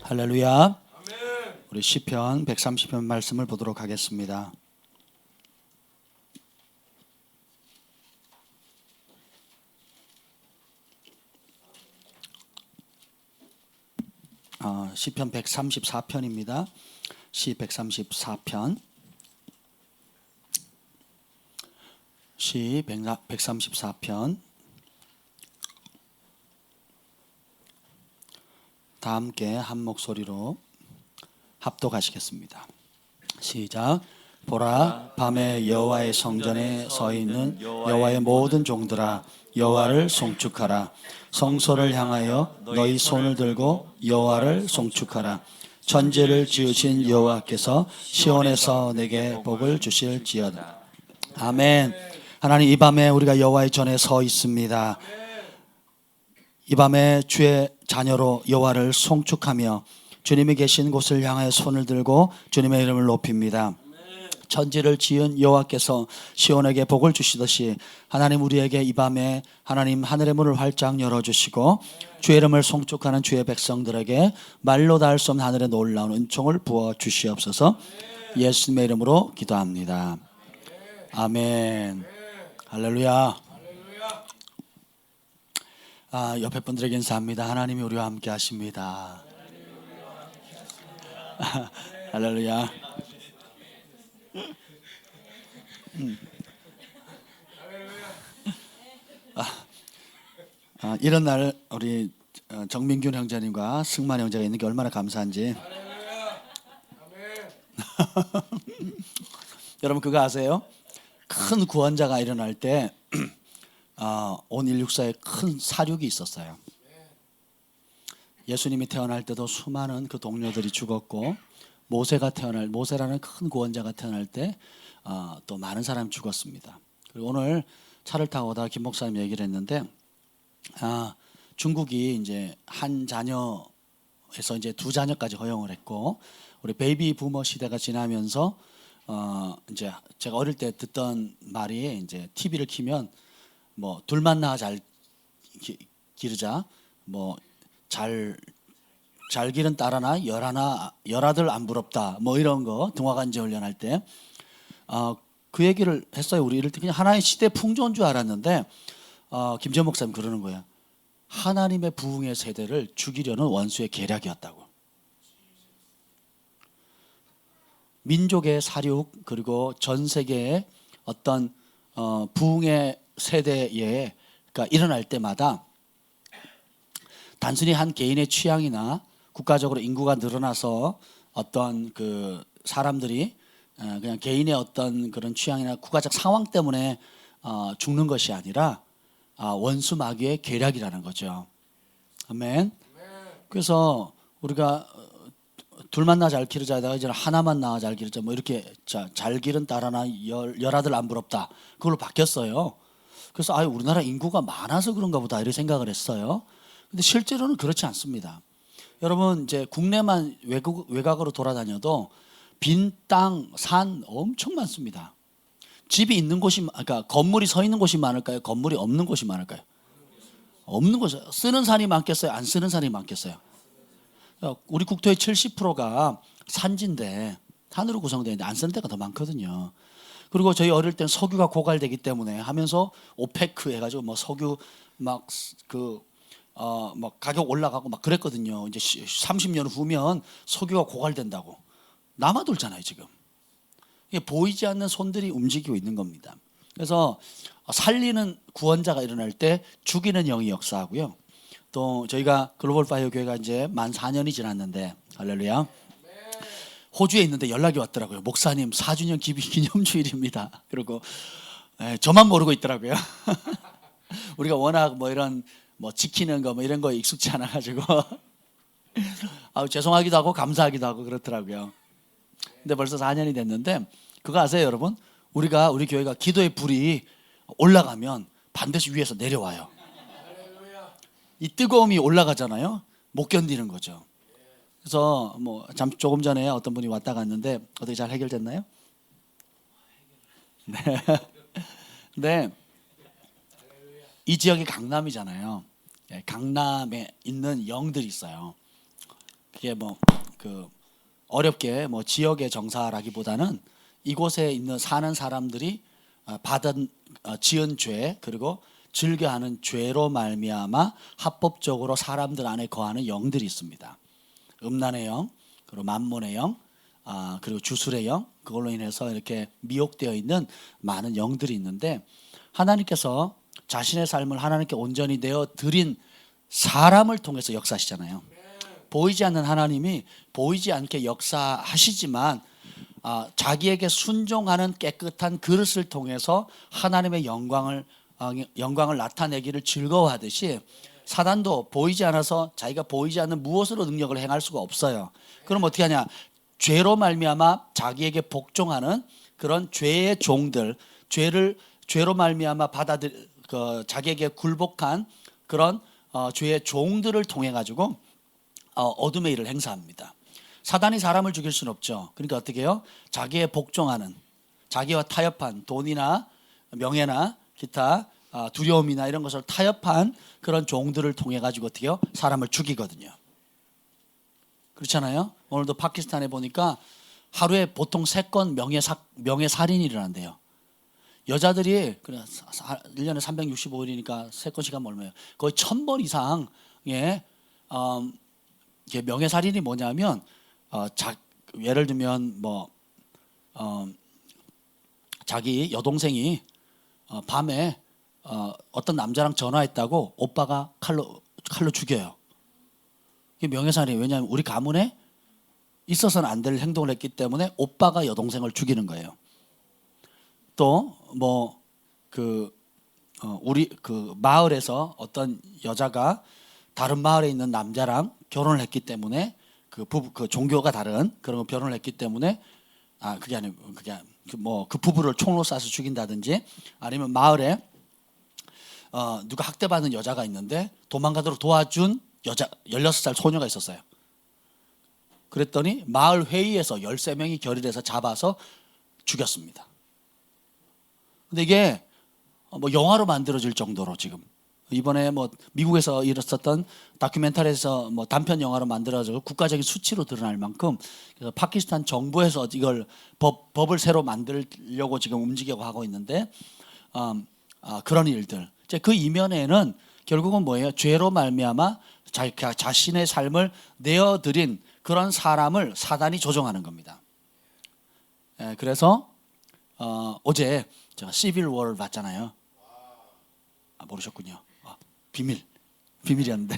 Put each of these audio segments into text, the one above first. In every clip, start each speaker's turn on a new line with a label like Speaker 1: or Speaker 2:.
Speaker 1: 할렐루야. 우리 시편 130편 말씀을 보도록 하겠습니다. 시편 134편입니다. 시 134편. 시 134편. 다 함께 한 목소리로 합독하시겠습니다. 시작. 보라, 밤에 여호와의 성전에 서 있는 여호와의 모든 종들아, 여호와를 송축하라. 성소를 향하여 너희 손을 들고 여호와를 송축하라. 천지를 지으신 여호와께서 시온에서 내게 복을 주실지어다. 아멘. 하나님, 이 밤에 우리가 여호와의 전에 서 있습니다. 이 밤에 주의 자녀로 여호와를 송축하며 주님이 계신 곳을 향하여 손을 들고 주님의 이름을 높입니다. 천지를 지은 여호와께서 시온에게 복을 주시듯이 하나님, 우리에게 이 밤에 하나님 하늘의 문을 활짝 열어주시고 주의 이름을 송축하는 주의 백성들에게 말로 닿을 수 없는 하늘의 놀라운 은총을 부어 주시옵소서. 예수님의 이름으로 기도합니다. 아멘. 할렐루야. 옆에 분들에게 인사합니다. 하나님이 우리와 함께 하십니다. 할렐루야. 이런 날 우리 정민균 형제님과 승만 형제가 있는 게 얼마나 감사한지. 여러분, 그거 아세요? 큰 구원자가 일어날 때 온 인류사에 큰 사륙이 있었어요. 예수님이 태어날 때도 수많은 그 동료들이 죽었고, 모세라는 큰 구원자가 태어날 때 또 많은 사람이 죽었습니다. 그리고 오늘 차를 타고 오다가 김 목사님 얘기를 했는데, 중국이 이제 한 자녀에서 이제 두 자녀까지 허용을 했고, 우리 베이비 부머 시대가 지나면서 이제 제가 어릴 때 듣던 말이, 이제 TV를 켜면 뭐 둘만 낳아 잘 기르자, 뭐 잘 기른 딸 하나 열아들 안 부럽다, 뭐 이런 거 등화관제 훈련할 때 그 얘기를 했어요. 우리 이럴 때 그냥 하나의 시대 풍조인 줄 알았는데 김재원 목사님 그러는 거예요. 하나님의 부흥의 세대를 죽이려는 원수의 계략이었다고. 민족의 사륙, 그리고 전 세계의 어떤 부흥의 세대에 일어날 때마다 단순히 한 개인의 취향이나 국가적으로 인구가 늘어나서 어떤 그 사람들이 그냥 개인의 어떤 그런 취향이나 국가적 상황 때문에 죽는 것이 아니라 원수 마귀의 계략이라는 거죠. 아멘. 그래서 우리가 둘만 낳아 잘 기르자다가 이제 하나만 낳아 잘 기르자, 뭐 이렇게 잘 기른 딸 하나 열아들 안 부럽다, 그걸로 바뀌었어요. 그래서 우리나라 인구가 많아서 그런가 보다 이렇게 생각을 했어요. 근데 실제로는 그렇지 않습니다. 여러분, 이제 국내만 외곽으로 돌아다녀도 빈 땅, 산 엄청 많습니다. 집이 있는 곳이, 그러니까 건물이 서 있는 곳이 많을까요? 건물이 없는 곳이 많을까요? 없는 곳이. 쓰는 산이 많겠어요? 안 쓰는 산이 많겠어요? 우리 국토의 70%가 산지인데, 산으로 구성되어 있는데 안 쓰는 데가 더 많거든요. 그리고 저희 어릴 땐 석유가 고갈되기 때문에 하면서 오페크 해가지고 뭐 석유 막 가격 올라가고 막 그랬거든요. 이제 30년 후면 석유가 고갈된다고. 남아돌잖아요 지금. 이게 보이지 않는 손들이 움직이고 있는 겁니다. 그래서 살리는 구원자가 일어날 때 죽이는 영이 역사하고요. 또 저희가 글로벌 파이어 교회가 이제 만 4년이 지났는데, 할렐루야. 호주에 있는데 연락이 왔더라고요. 목사님 4주년 기념주일입니다. 그리고 저만 모르고 있더라고요. 우리가 워낙 뭐 이런 뭐 지키는 거 뭐 이런 거에 익숙치 않아 가지고 죄송하기도 하고 감사하기도 하고 그렇더라고요. 근데 벌써 4년이 됐는데, 그거 아세요 여러분? 우리 교회가 기도의 불이 올라가면 반드시 위에서 내려와요. 이 뜨거움이 올라가잖아요. 못 견디는 거죠. 그래서 뭐 조금 전에 어떤 분이 왔다 갔는데 어떻게 잘 해결됐나요? 네. 네. 이 지역이 강남이잖아요. 강남에 있는 영들이 있어요. 그게 뭐 그 어렵게 뭐 지역의 정사라기보다는 이곳에 있는 사는 사람들이 받은 지은 죄 그리고 즐겨하는 죄로 말미암아 합법적으로 사람들 안에 거하는 영들이 있습니다. 음란의 영, 그리고 만몬의 영, 그리고 주술의 영, 그걸로 인해서 이렇게 미혹되어 있는 많은 영들이 있는데 하나님께서 자신의 삶을 하나님께 온전히 내어 드린 사람을 통해서 역사하시잖아요. 보이지 않는 하나님이 보이지 않게 역사하시지만 자기에게 순종하는 깨끗한 그릇을 통해서 하나님의 영광을 나타내기를 즐거워하듯이 사단도 보이지 않아서 자기가 보이지 않는 무엇으로 능력을 행할 수가 없어요. 그럼 어떻게 하냐? 죄로 말미암아 자기에게 복종하는 그런 죄의 종들, 죄로 말미암아 자기에게 굴복한 그런 죄의 종들을 통해 가지고 어둠의 일을 행사합니다. 사단이 사람을 죽일 수는 없죠. 그러니까 어떻게 해요? 자기의 복종하는, 자기와 타협한 돈이나 명예나 기타 두려움이나 이런 것을 타협한 그런 종들을 통해 가지고 어떻게 해요? 사람을 죽이거든요. 그렇잖아요. 오늘도 파키스탄에 보니까 하루에 보통 3건 명예살인이 일어난대요. 여자들이 1년에 365일이니까 3건씩 하면 얼마예요? 거의 1000번 이상의 명예살인이 뭐냐면 예를 들면 자기 여동생이 밤에 어떤 남자랑 전화했다고 오빠가 칼로 죽여요. 이게 명예살인이에요. 왜냐하면 우리 가문에 있어서는 안 될 행동을 했기 때문에 오빠가 여동생을 죽이는 거예요. 또 우리 마을에서 어떤 여자가 다른 마을에 있는 남자랑 결혼을 했기 때문에 그 종교가 다른 그런 결혼을 했기 때문에 그게 아니고 그 부부를 총으로 쏴서 죽인다든지 아니면 마을에 누가 학대받는 여자가 있는데 도망가도록 도와준 16살 소녀가 있었어요. 그랬더니 마을 회의에서 13명이 결의해서 잡아서 죽였습니다. 근데 이게 영화로 만들어질 정도로 지금 이번에 미국에서 일었었던 다큐멘터리에서 단편 영화로 만들어져 국가적인 수치로 드러날 만큼 그래서 파키스탄 정부에서 이걸 법을 새로 만들려고 지금 움직여가고 있는데 그런 일들. 그 이면에는 결국은 뭐예요? 죄로 말미암아 자신의 삶을 내어드린 그런 사람을 사단이 조종하는 겁니다. 그래서 어제 제가 시빌 워를 봤잖아요. 모르셨군요. 비밀이었는데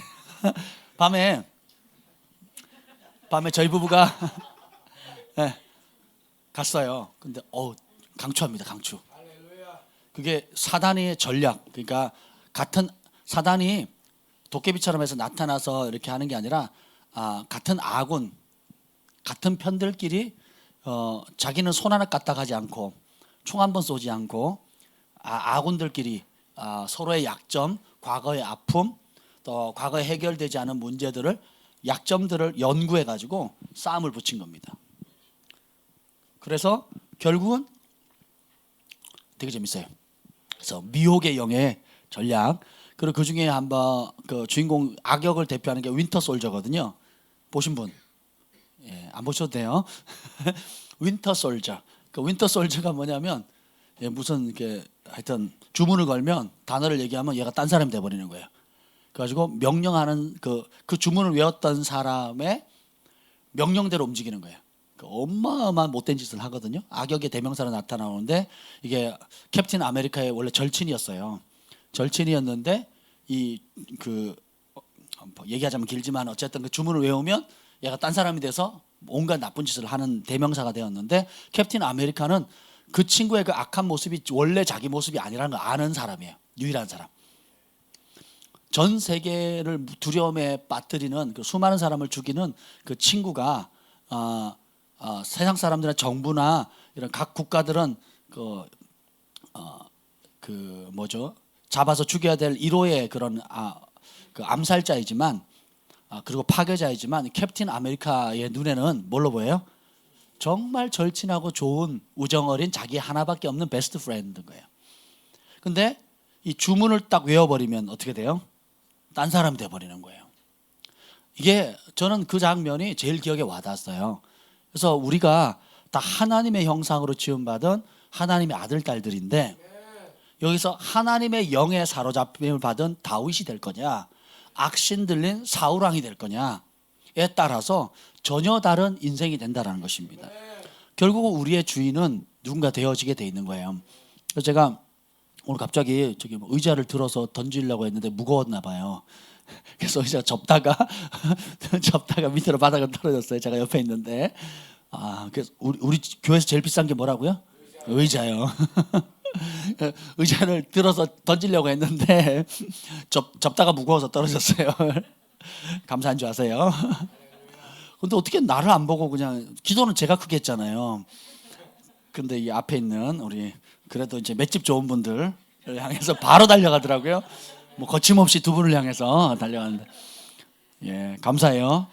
Speaker 1: 밤에 저희 부부가 갔어요. 근데 강추합니다. 강추. 그게 사단의 전략. 그러니까 같은 사단이 도깨비처럼 해서 나타나서 이렇게 하는 게 아니라 같은 아군, 같은 편들끼리 자기는 손 하나 까딱하지 않고 총 한 번 쏘지 않고 아군들끼리 서로의 약점, 과거의 아픔, 또 과거에 해결되지 않은 문제들을 약점들을 연구해 가지고 싸움을 붙인 겁니다. 그래서 결국은 되게 재밌어요. 그래서 미혹의 영의 전략. 그리고 그 중에 한번 그 주인공 악역을 대표하는 게 윈터 솔저거든요. 보신 분? 안 보셔도 돼요. 윈터 솔저. 그 윈터 솔저가 뭐냐면 무슨 이렇게 하여튼 주문을 걸면 단어를 얘기하면 얘가 딴 사람이 돼버리는 거예요. 그래가지고 명령하는 그 주문을 외웠던 사람의 명령대로 움직이는 거예요. 어마어마한 못된 짓을 하거든요. 악역의 대명사로 나타나오는데 이게 캡틴 아메리카의 원래 절친이었어요. 절친이었는데 얘기하자면 길지만 어쨌든 그 주문을 외우면 얘가 딴 사람이 돼서 온갖 나쁜 짓을 하는 대명사가 되었는데 캡틴 아메리카는 그 친구의 그 악한 모습이 원래 자기 모습이 아니라는 걸 아는 사람이에요. 유일한 사람. 전 세계를 두려움에 빠뜨리는 그 수많은 사람을 죽이는 그 친구가 세상 사람들이나 정부나 이런 각 국가들은 잡아서 죽여야 될 1호의 그런 그 암살자이지만 그리고 파괴자이지만 캡틴 아메리카의 눈에는 뭘로 보여요? 정말 절친하고 좋은 우정 어린 자기 하나밖에 없는 베스트 프렌드인 거예요. 근데 이 주문을 딱 외워버리면 어떻게 돼요? 딴 사람이 돼버리는 거예요. 이게 저는 그 장면이 제일 기억에 와닿았어요. 그래서 우리가 다 하나님의 형상으로 지음받은 하나님의 아들 딸들인데 여기서 하나님의 영에 사로잡힘을 받은 다윗이 될 거냐, 악신 들린 사울왕이 될 거냐에 따라서 전혀 다른 인생이 된다는 것입니다. 결국 우리의 주인은 누군가 되어지게 돼 있는 거예요. 그래서 제가 오늘 갑자기 저기 뭐 의자를 들어서 던지려고 했는데 무거웠나 봐요. 그래서 의자 접다가 밑으로 바닥에 떨어졌어요. 제가 옆에 있는데. 그래서 우리 교회에서 제일 비싼 게 뭐라고요? 의자요. 의자를 들어서 던지려고 했는데 접다가 무거워서 떨어졌어요. 감사한 줄 아세요? 근데 어떻게 나를 안 보고 그냥, 기도는 제가 크게 했잖아요. 근데 이 앞에 있는 우리 그래도 이제 맷집 좋은 분들을 향해서 바로 달려가더라고요. 뭐 거침없이 두 분을 향해서 달려가는데, 예, 감사해요.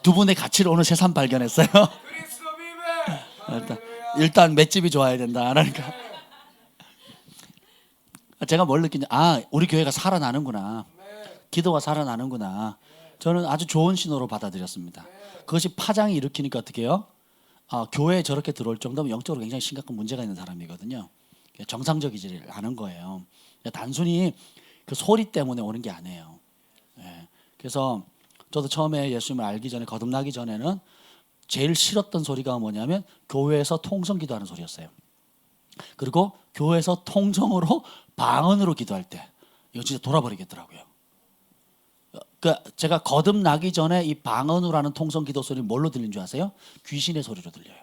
Speaker 1: 두 분의 가치를 오늘 새삼 발견했어요. 일단 맷집이 좋아야 된다. 그러니까 제가 뭘 느끼냐, 우리 교회가 살아나는구나, 기도가 살아나는구나. 저는 아주 좋은 신호로 받아들였습니다. 그것이 파장이 일으키니까 어떻게 해요? 교회에 저렇게 들어올 정도면 영적으로 굉장히 심각한 문제가 있는 사람이거든요. 정상적이지 않은 거예요. 단순히 그 소리 때문에 오는 게 아니에요. 예. 그래서 저도 처음에 예수님을 알기 전에, 거듭나기 전에는 제일 싫었던 소리가 뭐냐면 교회에서 통성 기도하는 소리였어요. 그리고 교회에서 통성으로 방언으로 기도할 때 이거 진짜 돌아버리겠더라고요. 그러니까 제가 거듭나기 전에 이 방언으로 하는 통성 기도 소리는 뭘로 들린 줄 아세요? 귀신의 소리로 들려요.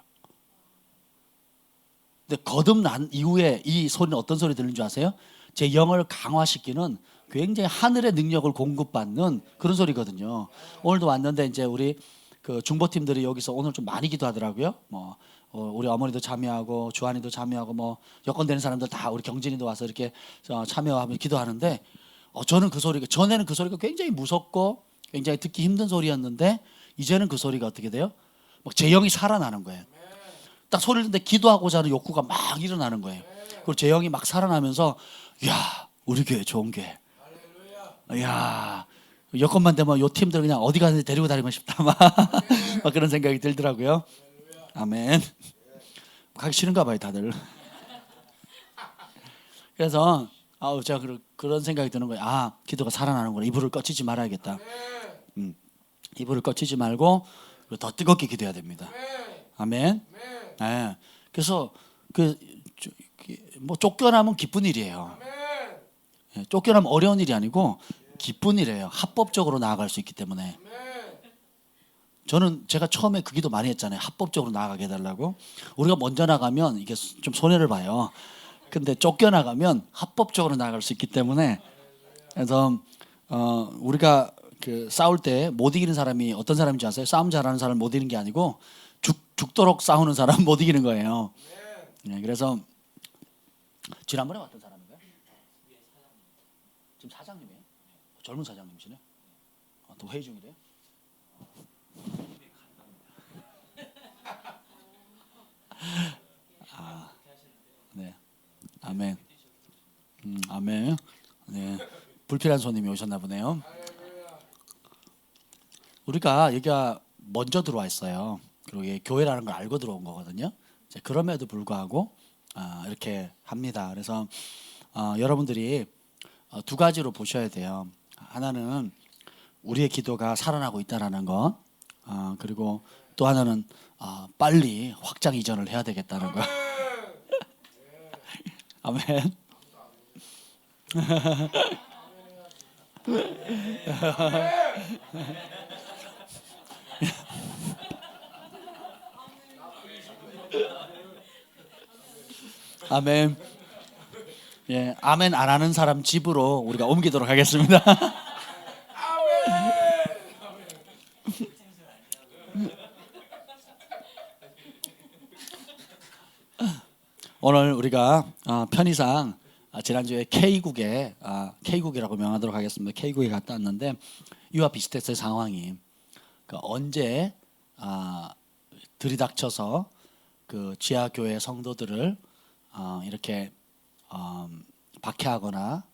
Speaker 1: 근데 거듭난 이후에 이 소리는 어떤 소리 들린 줄 아세요? 제 영을 강화시키는 굉장히 하늘의 능력을 공급받는 그런 소리거든요. 오늘도 왔는데 이제 우리 그 중보팀들이 여기서 오늘 좀 많이 기도하더라고요. 우리 어머니도 참여하고 주한이도 참여하고 뭐 여건 되는 사람들 다, 우리 경진이도 와서 이렇게 참여하면 기도하는데, 저는 그 소리가, 전에는 그 소리가 굉장히 무섭고 굉장히 듣기 힘든 소리였는데 이제는 그 소리가 어떻게 돼요? 막 제 영이 살아나는 거예요. 딱 소리를 듣는데 기도하고자 하는 욕구가 막 일어나는 거예요. 그리고 제 영이 막 살아나면서, 야, 우리 교회 좋은 교회, 야, 여건만 되면 요 팀들 그냥 어디 가는지 데리고 다니고 싶다 막 그런 생각이 들더라고요. 아멘. 가기 싫은가 봐요 다들. 그래서 제가 그런 생각이 드는 거예요. 기도가 살아나는구나. 이불을 꺼치지 말아야겠다. 이불을 꺼치지 말고 더 뜨겁게 기도해야 됩니다. 아멘. 네. 그래서 뭐 쫓겨나면 기쁜 일이에요. 네, 쫓겨나면 어려운 일이 아니고 기쁜 일이에요. 합법적으로 나아갈 수 있기 때문에. 제가 처음에 그 기도 많이 했잖아요. 합법적으로 나아가게 해달라고. 우리가 먼저 나가면 이게 좀 손해를 봐요. 근데 쫓겨나가면 합법적으로 나아갈 수 있기 때문에. 그래서 우리가 그 싸울 때 못 이기는 사람이 어떤 사람인지 아세요? 싸움 잘하는 사람 못 이기는 게 아니고 죽도록 싸우는 사람 못 이기는 거예요. 네, 그래서 지난번에 왔던 사람인가요? 지금 사장님이에요? 젊은 사장님이시네. 또 회의 중이래요? 네. 아멘. 아멘. 네. 불필요한 손님이 오셨나 보네요. 우리가 여기가 먼저 들어와 있어요. 그리고 이게 교회라는 걸 알고 들어온 거거든요. 그럼에도 불구하고 이렇게 합니다. 그래서 여러분들이 두 가지로 보셔야 돼요. 하나는 우리의 기도가 살아나고 있다라는 것, 그리고 또 하나는 빨리 확장 이전을 해야 되겠다는 거. 아멘. 아멘. 예, 아멘 안 하는 사람 집으로 우리가 옮기도록 하겠습니다. 오늘 우리가 편의상 지난주에 K국이라고 명하도록 하겠습니다. K국에 갔다 왔는데 이와 비슷했어요. 상황이. 언제 들이닥쳐서 그 지하교회 성도들을 이렇게 박해하거나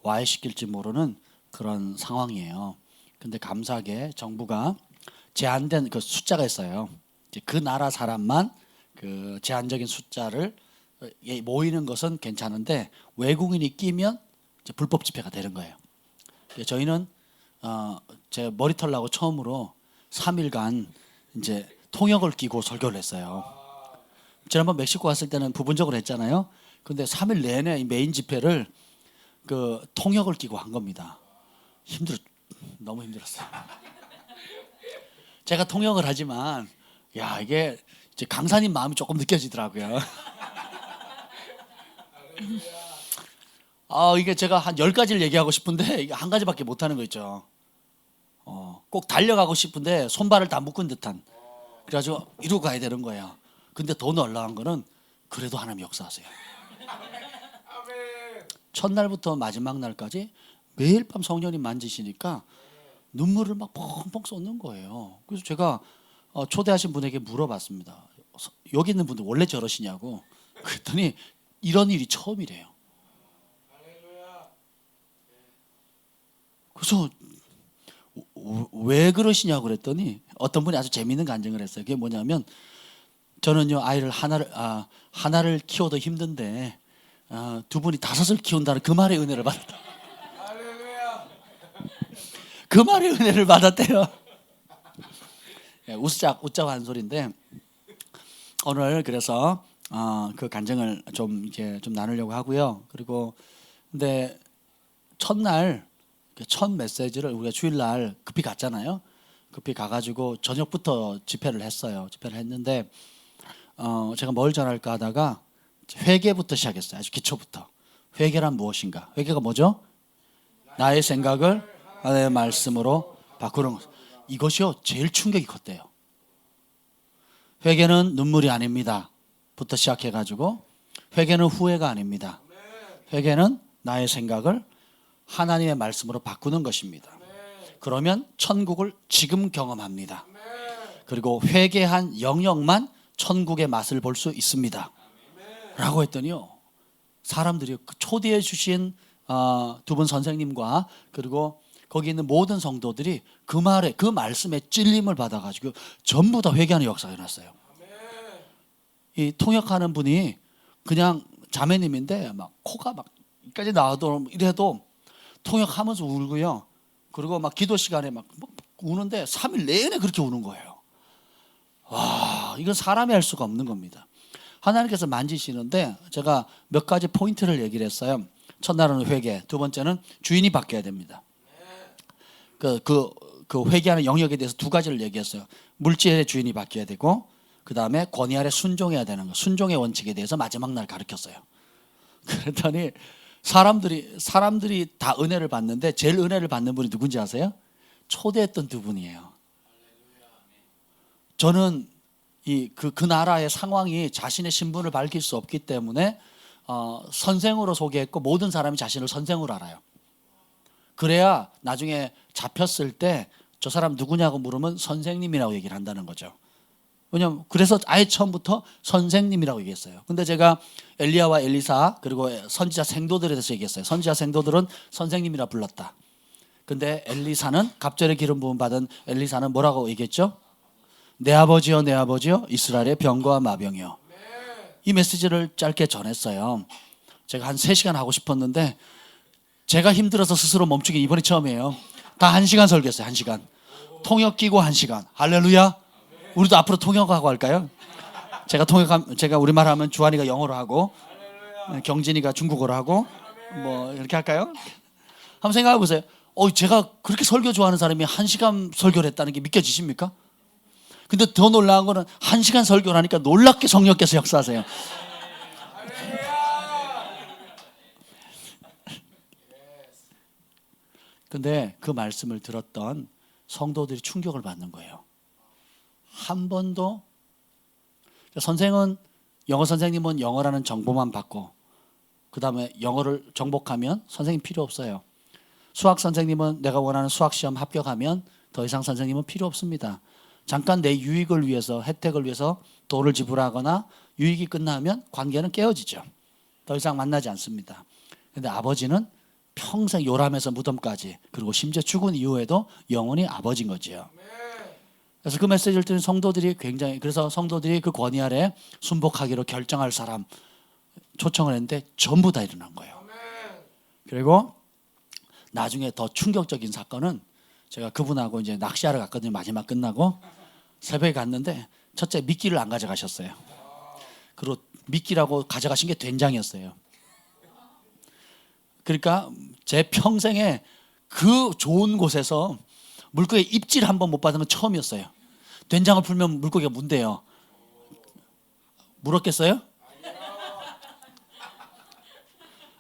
Speaker 1: 와해시킬지 모르는 그런 상황이에요. 근데 감사하게 정부가 제한된 그 숫자가 있어요. 이제 그 나라 사람만 그 제한적인 숫자를 모이는 것은 괜찮은데 외국인이 끼면 이제 불법 집회가 되는 거예요. 저희는 제 머리털 나고 처음으로 3일간 이제 통역을 끼고 설교를 했어요. 지난번 멕시코 갔을 때는 부분적으로 했잖아요. 근데 3일 내내 이 메인 집회를 그 통역을 끼고 한 겁니다. 너무 힘들었어요. 제가 통역을 하지만 야 이게 이제 강사님 마음이 조금 느껴지더라고요. 이게 제가 한 10가지를 얘기하고 싶은데 이게 한 가지밖에 못 하는 거 있죠. 꼭 달려가고 싶은데 손발을 다 묶은 듯한. 그래가지고 이러고 가야 되는 거예요. 근데 더 놀라운 거는 그래도 하나님 역사하세요. 첫날부터 마지막 날까지 매일 밤 성령님 만지시니까 눈물을 막 펑펑 쏟는 거예요. 그래서 제가 초대하신 분에게 물어봤습니다. 여기 있는 분들 원래 저러시냐고. 그랬더니 이런 일이 처음이래요. 그래서 왜 그러시냐고 그랬더니 어떤 분이 아주 재미있는 간증을 했어요. 그게 뭐냐면 저는요 아이를 하나를 키워도 힘든데 두 분이 5을 키운다는 그 말의 은혜를 받았다. 그 말의 은혜를 받았대요. 웃자고 한 소리인데 오늘 그래서 그 간증을 좀 나누려고 하고요. 그리고 근데 첫날 첫 메시지를 우리가 주일날 급히 갔잖아요. 급히 가가지고 저녁부터 집회를 했어요. 집회를 했는데 제가 뭘 전할까 하다가 회개부터 시작했어요. 아주 기초부터. 회개란 무엇인가? 회개가 뭐죠? 나의 생각을 하나님의 말씀으로 바꾸는 것. 이것이요 제일 충격이 컸대요. 회개는 눈물이 아닙니다. 부터 시작해가지고 회개는 후회가 아닙니다. 회개는 나의 생각을 하나님의 말씀으로 바꾸는 것입니다. 그러면 천국을 지금 경험합니다. 그리고 회개한 영역만 천국의 맛을 볼 수 있습니다. 라고 했더니요 사람들이 초대해 주신 두 분 선생님과 그리고 거기 있는 모든 성도들이 그 말에 그 말씀에 찔림을 받아가지고 전부 다 회개하는 역사가 일어났어요. 이 통역하는 분이 그냥 자매님인데 막 코가 막 여기까지 나와도 이래도 통역하면서 울고요. 그리고 막 기도 시간에 막 우는데 3일 내내 그렇게 우는 거예요. 와, 이건 사람이 할 수가 없는 겁니다. 하나님께서 만지시는데 제가 몇 가지 포인트를 얘기를 했어요. 첫날은 회개, 두 번째는 주인이 바뀌어야 됩니다. 그 회개하는 영역에 대해서 2가지를 얘기했어요. 물질의 주인이 바뀌어야 되고 그 다음에 권위 아래 순종해야 되는 거. 순종의 원칙에 대해서 마지막 날 가르쳤어요. 그랬더니 사람들이 다 은혜를 받는데 제일 은혜를 받는 분이 누군지 아세요? 초대했던 2분이에요. 저는 그 나라의 상황이 자신의 신분을 밝힐 수 없기 때문에 선생으로 소개했고 모든 사람이 자신을 선생으로 알아요. 그래야 나중에 잡혔을 때 저 사람 누구냐고 물으면 선생님이라고 얘기를 한다는 거죠. 왜냐면 그래서 아예 처음부터 선생님이라고 얘기했어요. 근데 제가 엘리야와 엘리사 그리고 선지자 생도들에 대해서 얘기했어요. 선지자 생도들은 선생님이라 불렀다. 근데 엘리사는 갑절의 기름 부음 받은 엘리사는 뭐라고 얘기했죠? 내 아버지여 내 아버지여 이스라엘의 병과 마병이여. 이 메시지를 짧게 전했어요. 제가 한 3시간 하고 싶었는데 제가 힘들어서 스스로 멈추기 이번이 처음이에요. 다 1시간 설교했어요. 1시간. 통역 끼고 1시간. 할렐루야. 우리도 앞으로 통역하고 할까요? 제가 우리말 하면 주한이가 영어로 하고 경진이가 중국어로 하고 뭐 이렇게 할까요? 한번 생각해 보세요. 제가 그렇게 설교 좋아하는 사람이 1시간 설교를 했다는 게 믿겨지십니까? 근데 더 놀라운 거는 1시간 설교를 하니까 놀랍게 성령께서 역사하세요. 근데 그 말씀을 들었던 성도들이 충격을 받는 거예요. 한 번도 영어 선생님은 영어라는 정보만 받고 그 다음에 영어를 정복하면 선생님 필요 없어요. 수학 선생님은 내가 원하는 수학 시험 합격하면 더 이상 선생님은 필요 없습니다. 잠깐 내 유익을 위해서 혜택을 위해서 돈을 지불하거나 유익이 끝나면 관계는 깨어지죠. 더 이상 만나지 않습니다. 그런데 아버지는 평생 요람에서 무덤까지, 그리고 심지어 죽은 이후에도 영원히 아버지인 거지요. 그래서 그 메시지를 듣는 성도들이 굉장히, 그래서 성도들이 그 권위 아래 순복하기로 결정할 사람 초청을 했는데 전부 다 일어난 거예요. 그리고 나중에 더 충격적인 사건은, 제가 그분하고 이제 낚시하러 갔거든요. 마지막 끝나고 새벽에 갔는데, 첫째 미끼를 안 가져가셨어요. 그리고 미끼라고 가져가신 게 된장이었어요. 그러니까 제 평생에 그 좋은 곳에서 물고기 입질 한 번 못 받은 건 처음이었어요. 된장을 풀면 물고기가 문대요. 물었겠어요?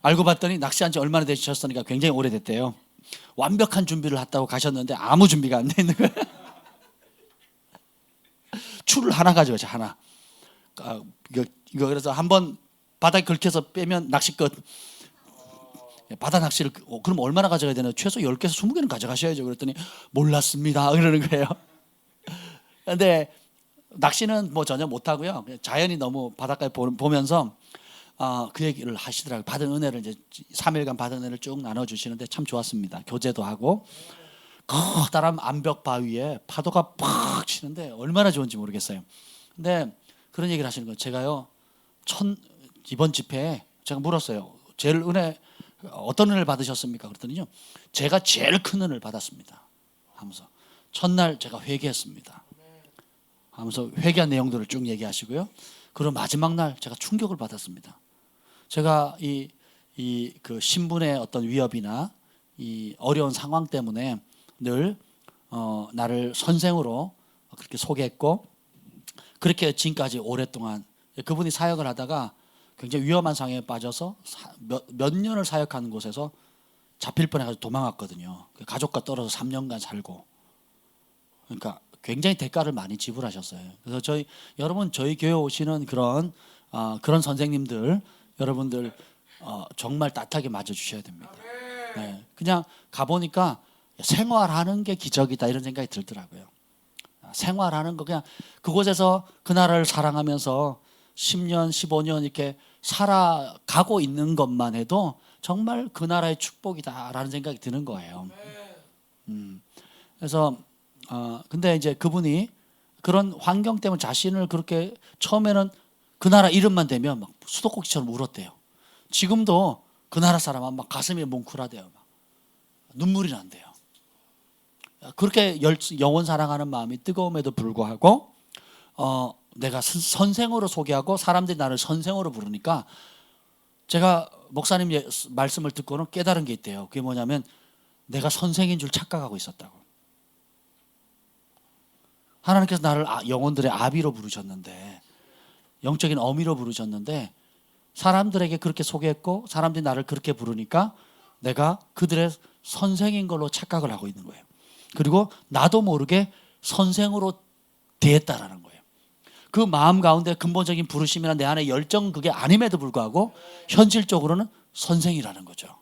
Speaker 1: 알고 봤더니 낚시한 지 얼마나 되셨으니까 굉장히 오래됐대요. 완벽한 준비를 했다고 가셨는데 아무 준비가 안 돼 있는 거예요. 줄을 하나 가져가죠, 하나. 이거 그래서 한번 바닥에 긁혀서 빼면 낚시 끝. 바다 낚시를 그럼 얼마나 가져가야 되나요? 최소 10개에서 20개는 가져가셔야죠. 그랬더니 몰랐습니다 그러는 거예요. 근데 낚시는 뭐 전혀 못하고요. 자연이 너무 바닷가에 보면서 그 얘기를 하시더라고요. 받은 은혜를 이제 3일간 받은 은혜를 쭉 나눠주시는데 참 좋았습니다. 교제도 하고 커다란 암벽 바위에 파도가 팍 치는데 얼마나 좋은지 모르겠어요. 근데 그런 얘기를 하시는 거예요. 제가요 이번 집회에 제가 물었어요. 제일 어떤 은혜를 받으셨습니까? 그랬더니요, 제가 제일 큰 은혜를 받았습니다 하면서, 첫날 제가 회개했습니다 하면서 회개한 내용들을 쭉 얘기하시고요. 그리고 마지막 날 제가 충격을 받았습니다. 제가 그 신분의 어떤 위협이나 이 어려운 상황 때문에 늘 나를 선생으로 그렇게 소개했고, 그렇게 지금까지 오랫동안 그분이 사역을 하다가 굉장히 위험한 상황에 빠져서 몇 년을 사역하는 곳에서 잡힐 뻔해가지고 도망왔거든요. 가족과 떨어져 3년간 살고. 그러니까 굉장히 대가를 많이 지불하셨어요. 그래서 여러분 저희 교회 오시는 그런 선생님들 여러분들 정말 따뜻하게 맞아주셔야 됩니다. 네, 그냥 가보니까 생활하는 게 기적이다 이런 생각이 들더라고요. 생활하는 거, 그냥 그곳에서 그 나라를 사랑하면서 10년 15년 이렇게 살아가고 있는 것만 해도 정말 그 나라의 축복이다라는 생각이 드는 거예요. 그래서 근데 이제 그분이 그런 환경 때문에 자신을 그렇게 처음에는 그 나라 이름만 대면 막 수도꼭지처럼 울었대요. 지금도 그 나라 사람은 막 가슴이 뭉클하대요. 막 눈물이 난대요. 그렇게 영원 사랑하는 마음이 뜨거움에도 불구하고 내가 선생으로 소개하고 사람들이 나를 선생으로 부르니까, 제가 목사님 말씀을 듣고는 깨달은 게 있대요. 그게 뭐냐면 내가 선생인 줄 착각하고 있었다고. 하나님께서 나를 영혼들의 아비로 부르셨는데, 영적인 어미로 부르셨는데, 사람들에게 그렇게 소개했고 사람들이 나를 그렇게 부르니까 내가 그들의 선생인 걸로 착각을 하고 있는 거예요. 그리고 나도 모르게 선생으로 대했다라는 거예요. 그 마음 가운데 근본적인 부르심이나 내 안에 열정, 그게 아님에도 불구하고 현실적으로는 선생이라는 거죠.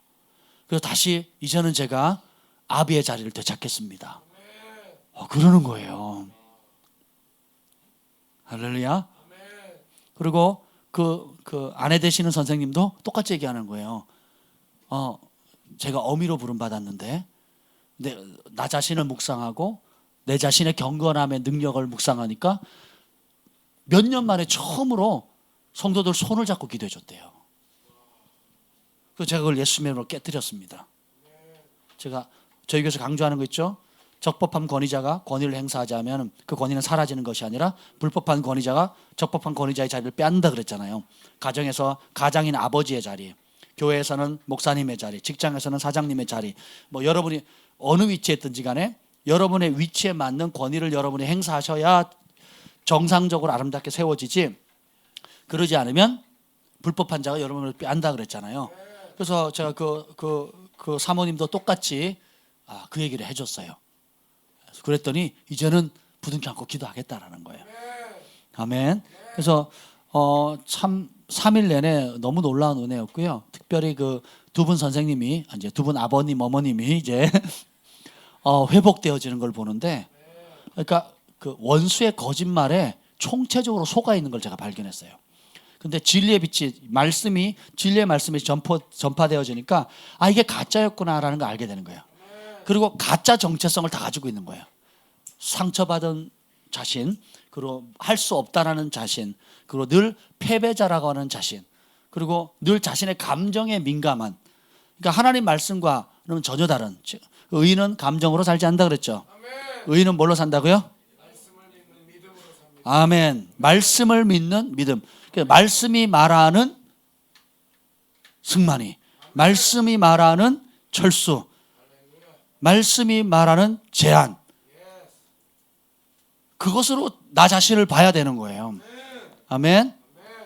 Speaker 1: 그래서 다시 이제는 제가 아비의 자리를 되찾겠습니다. 그러는 거예요. 할렐루야. 그리고 그 아내 되시는 선생님도 똑같이 얘기하는 거예요. 제가 어미로 부름 받았는데 나 자신을 묵상하고 내 자신의 경건함의 능력을 묵상하니까 몇 년 만에 처음으로 성도들 손을 잡고 기도해 줬대요. 그래서 제가 그걸 예수님으로 깨뜨렸습니다. 제가 저희 교회에서 강조하는 거 있죠. 적법한 권위자가 권위를 행사하자면 그 권위는 사라지는 것이 아니라 불법한 권위자가 적법한 권위자의 자리를 빼앗는다 그랬잖아요. 가정에서 가장인 아버지의 자리, 교회에서는 목사님의 자리, 직장에서는 사장님의 자리, 뭐 여러분이 어느 위치에 있든지 간에 여러분의 위치에 맞는 권위를 여러분이 행사하셔야 정상적으로 아름답게 세워지지, 그러지 않으면 불법한 자가 여러분을 빼앗는다 그랬잖아요. 그래서 제가 그 사모님도 똑같이 그 얘기를 해줬어요. 그랬더니 이제는 부둥켜 안고 기도하겠다라는 거예요. 아멘. 그래서 참 3일 내내 너무 놀라운 은혜였고요. 특별히 그 두 분 선생님이, 이제 두 분 아버님 어머님이 이제 회복되어지는 걸 보는데, 그러니까 그 원수의 거짓말에 총체적으로 속아 있는 걸 제가 발견했어요. 근데 진리의 빛이 말씀이 진리의 말씀이 전파되어지니까 아 이게 가짜였구나라는 걸 알게 되는 거예요. 그리고 가짜 정체성을 다 가지고 있는 거예요. 상처받은 자신, 그리고 할 수 없다라는 자신, 그리고 늘 패배자라고 하는 자신, 그리고 늘 자신의 감정에 민감한. 그러니까 하나님 말씀과는 전혀 다른. 의인은 감정으로 살지 않는다 그랬죠. 의인은 뭘로 산다고요? 아멘. 말씀을 믿는 믿음. 그러니까 말씀이 말하는 승만이, 말씀이 말하는 철수, 말씀이 말하는 제한, 그것으로 나 자신을 봐야 되는 거예요. 아멘.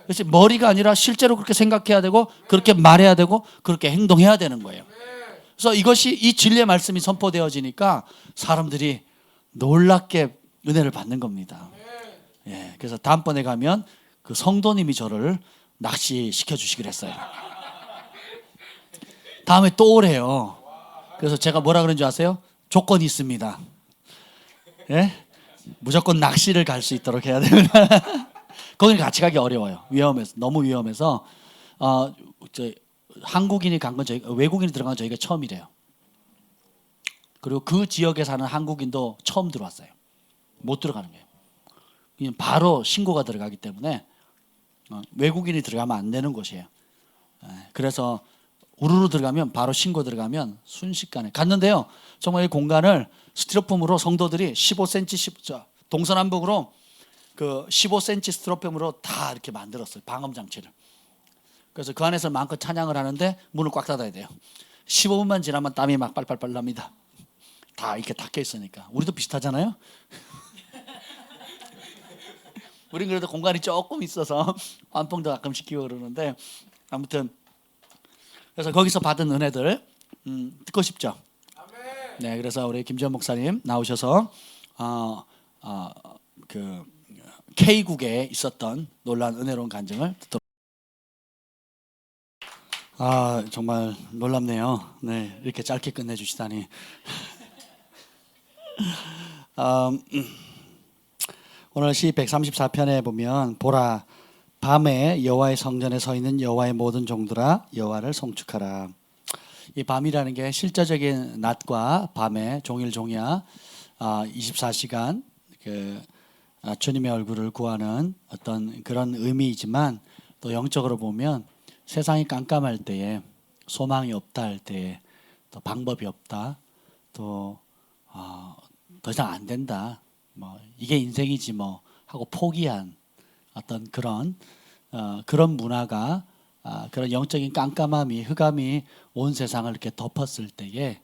Speaker 1: 그래서 머리가 아니라 실제로 그렇게 생각해야 되고 그렇게 말해야 되고 그렇게 행동해야 되는 거예요. 그래서 이것이 이 진리의 말씀이 선포되어지니까 사람들이 놀랍게 은혜를 받는 겁니다. 예, 그래서 다음번에 가면 그 성도님이 저를 낚시시켜 주시기로 했어요. 다음에 또 오래요. 그래서 제가 뭐라 그런 줄 아세요? 조건이 있습니다. 예? 무조건 낚시를 갈 수 있도록 해야 됩니다. 거기는 같이 가기 어려워요. 위험해서, 너무 위험해서. 한국인이 간 건 외국인이 들어간 건 저희가 처음이래요. 그리고 그 지역에 사는 한국인도 처음 들어왔어요. 못 들어가는 거예요. 그냥 바로 신고가 들어가기 때문에 외국인이 들어가면 안 되는 곳이에요. 그래서 우르르 들어가면 바로 신고 들어가면 순식간에 갔는데요. 정말 이 공간을 스티로폼으로 성도들이 15cm 동서남북으로 그 15cm 스티로폼으로 다 이렇게 만들었어요. 방음 장치를. 그래서 그 안에서 마음껏 찬양을 하는데 문을 꽉 닫아야 돼요. 15분만 지나면 땀이 막 빨빨빨 납니다. 다 이렇게 닫혀 있으니까. 우리도 비슷하잖아요. 우린 그래도 공간이 조금 있어서 환풍도 가끔 시키고 그러는데 아무튼 그래서 거기서 받은 은혜들 듣고 싶죠. 네, 그래서 우리 김지현 목사님 나오셔서 그 K국에 있었던 놀라운 은혜로운 간증을 듣도록. 정말 놀랍네요. 네, 이렇게 짧게 끝내주시다니. 오늘 시 134편에 보면 보라 밤에 여호와의 성전에 서 있는 여호와의 모든 종들아 여호와를 송축하라. 이 밤이라는 게 실제적인 낮과 밤의 종일 종이야 24시간 주님의 얼굴을 구하는 어떤 그런 의미이지만 또 영적으로 보면 세상이 깜깜할 때에 소망이 없다 할 때에 또 방법이 없다 또 더 이상 안 된다 뭐 이게 인생이지 뭐 하고 포기한 어떤 그런 문화가 그런 영적인 깜깜함이 흑암이 온 세상을 이렇게 덮었을 때에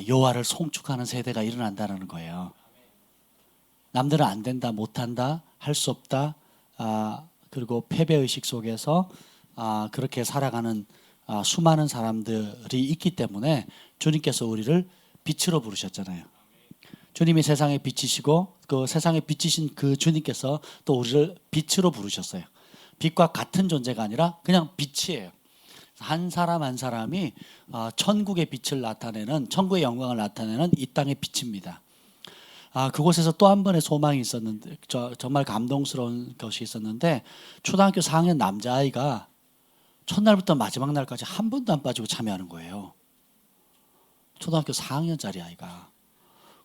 Speaker 1: 여호와를 송축하는 세대가 일어난다는 거예요. 남들은 안 된다, 못한다, 할 수 없다, 그리고 패배의식 속에서 그렇게 살아가는 수많은 사람들이 있기 때문에 주님께서 우리를 빛으로 부르셨잖아요. 주님이 세상에 빛이시고 그 세상에 빛이신 그 주님께서 또 우리를 빛으로 부르셨어요. 빛과 같은 존재가 아니라 그냥 빛이에요. 한 사람 한 사람이 천국의 빛을 나타내는 천국의 영광을 나타내는 이 땅의 빛입니다. 그곳에서 또 한 번의 소망이 있었는데 정말 감동스러운 것이 있었는데 초등학교 4학년 남자아이가 첫날부터 마지막 날까지 한 번도 안 빠지고 참여하는 거예요. 초등학교 4학년짜리 아이가.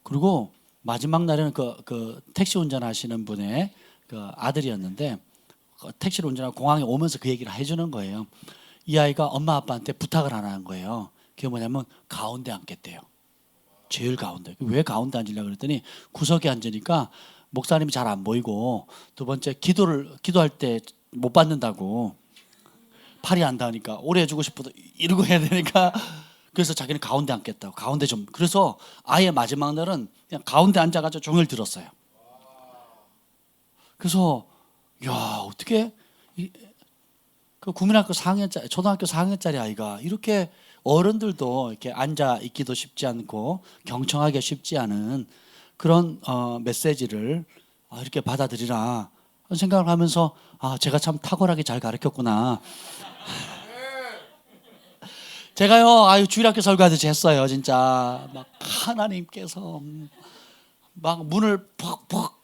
Speaker 1: 그리고 마지막 날에는 그 택시 운전하시는 분의 그 아들이었는데 택시를 운전하고 공항에 오면서 그 얘기를 해주는 거예요. 이 아이가 엄마 아빠한테 부탁을 하나 한 거예요. 그게 뭐냐면 가운데 앉겠대요. 제일 가운데. 왜 가운데 앉으려고 그랬더니 구석에 앉으니까 목사님이 잘 안 보이고 두 번째 기도할 때 못 받는다고 팔이 안 닿으니까 오래 해주고 싶어도 이러고 해야 되니까 그래서 자기는 가운데 앉겠다고 가운데 좀 그래서 아예 마지막 날은 그냥 가운데 앉아가지고 종일 들었어요. 그래서 야 어떻게 그 국민학교 4학년짜리 초등학교 4학년짜리 아이가 이렇게 어른들도 이렇게 앉아 있기도 쉽지 않고 경청하기 쉽지 않은 그런 메시지를 이렇게 받아들이라 생각을 하면서 제가 참 탁월하게 잘 가르쳤구나. 제가요 주일학교 설교하듯이 했어요. 진짜 막 하나님께서 막 문을 퍽퍽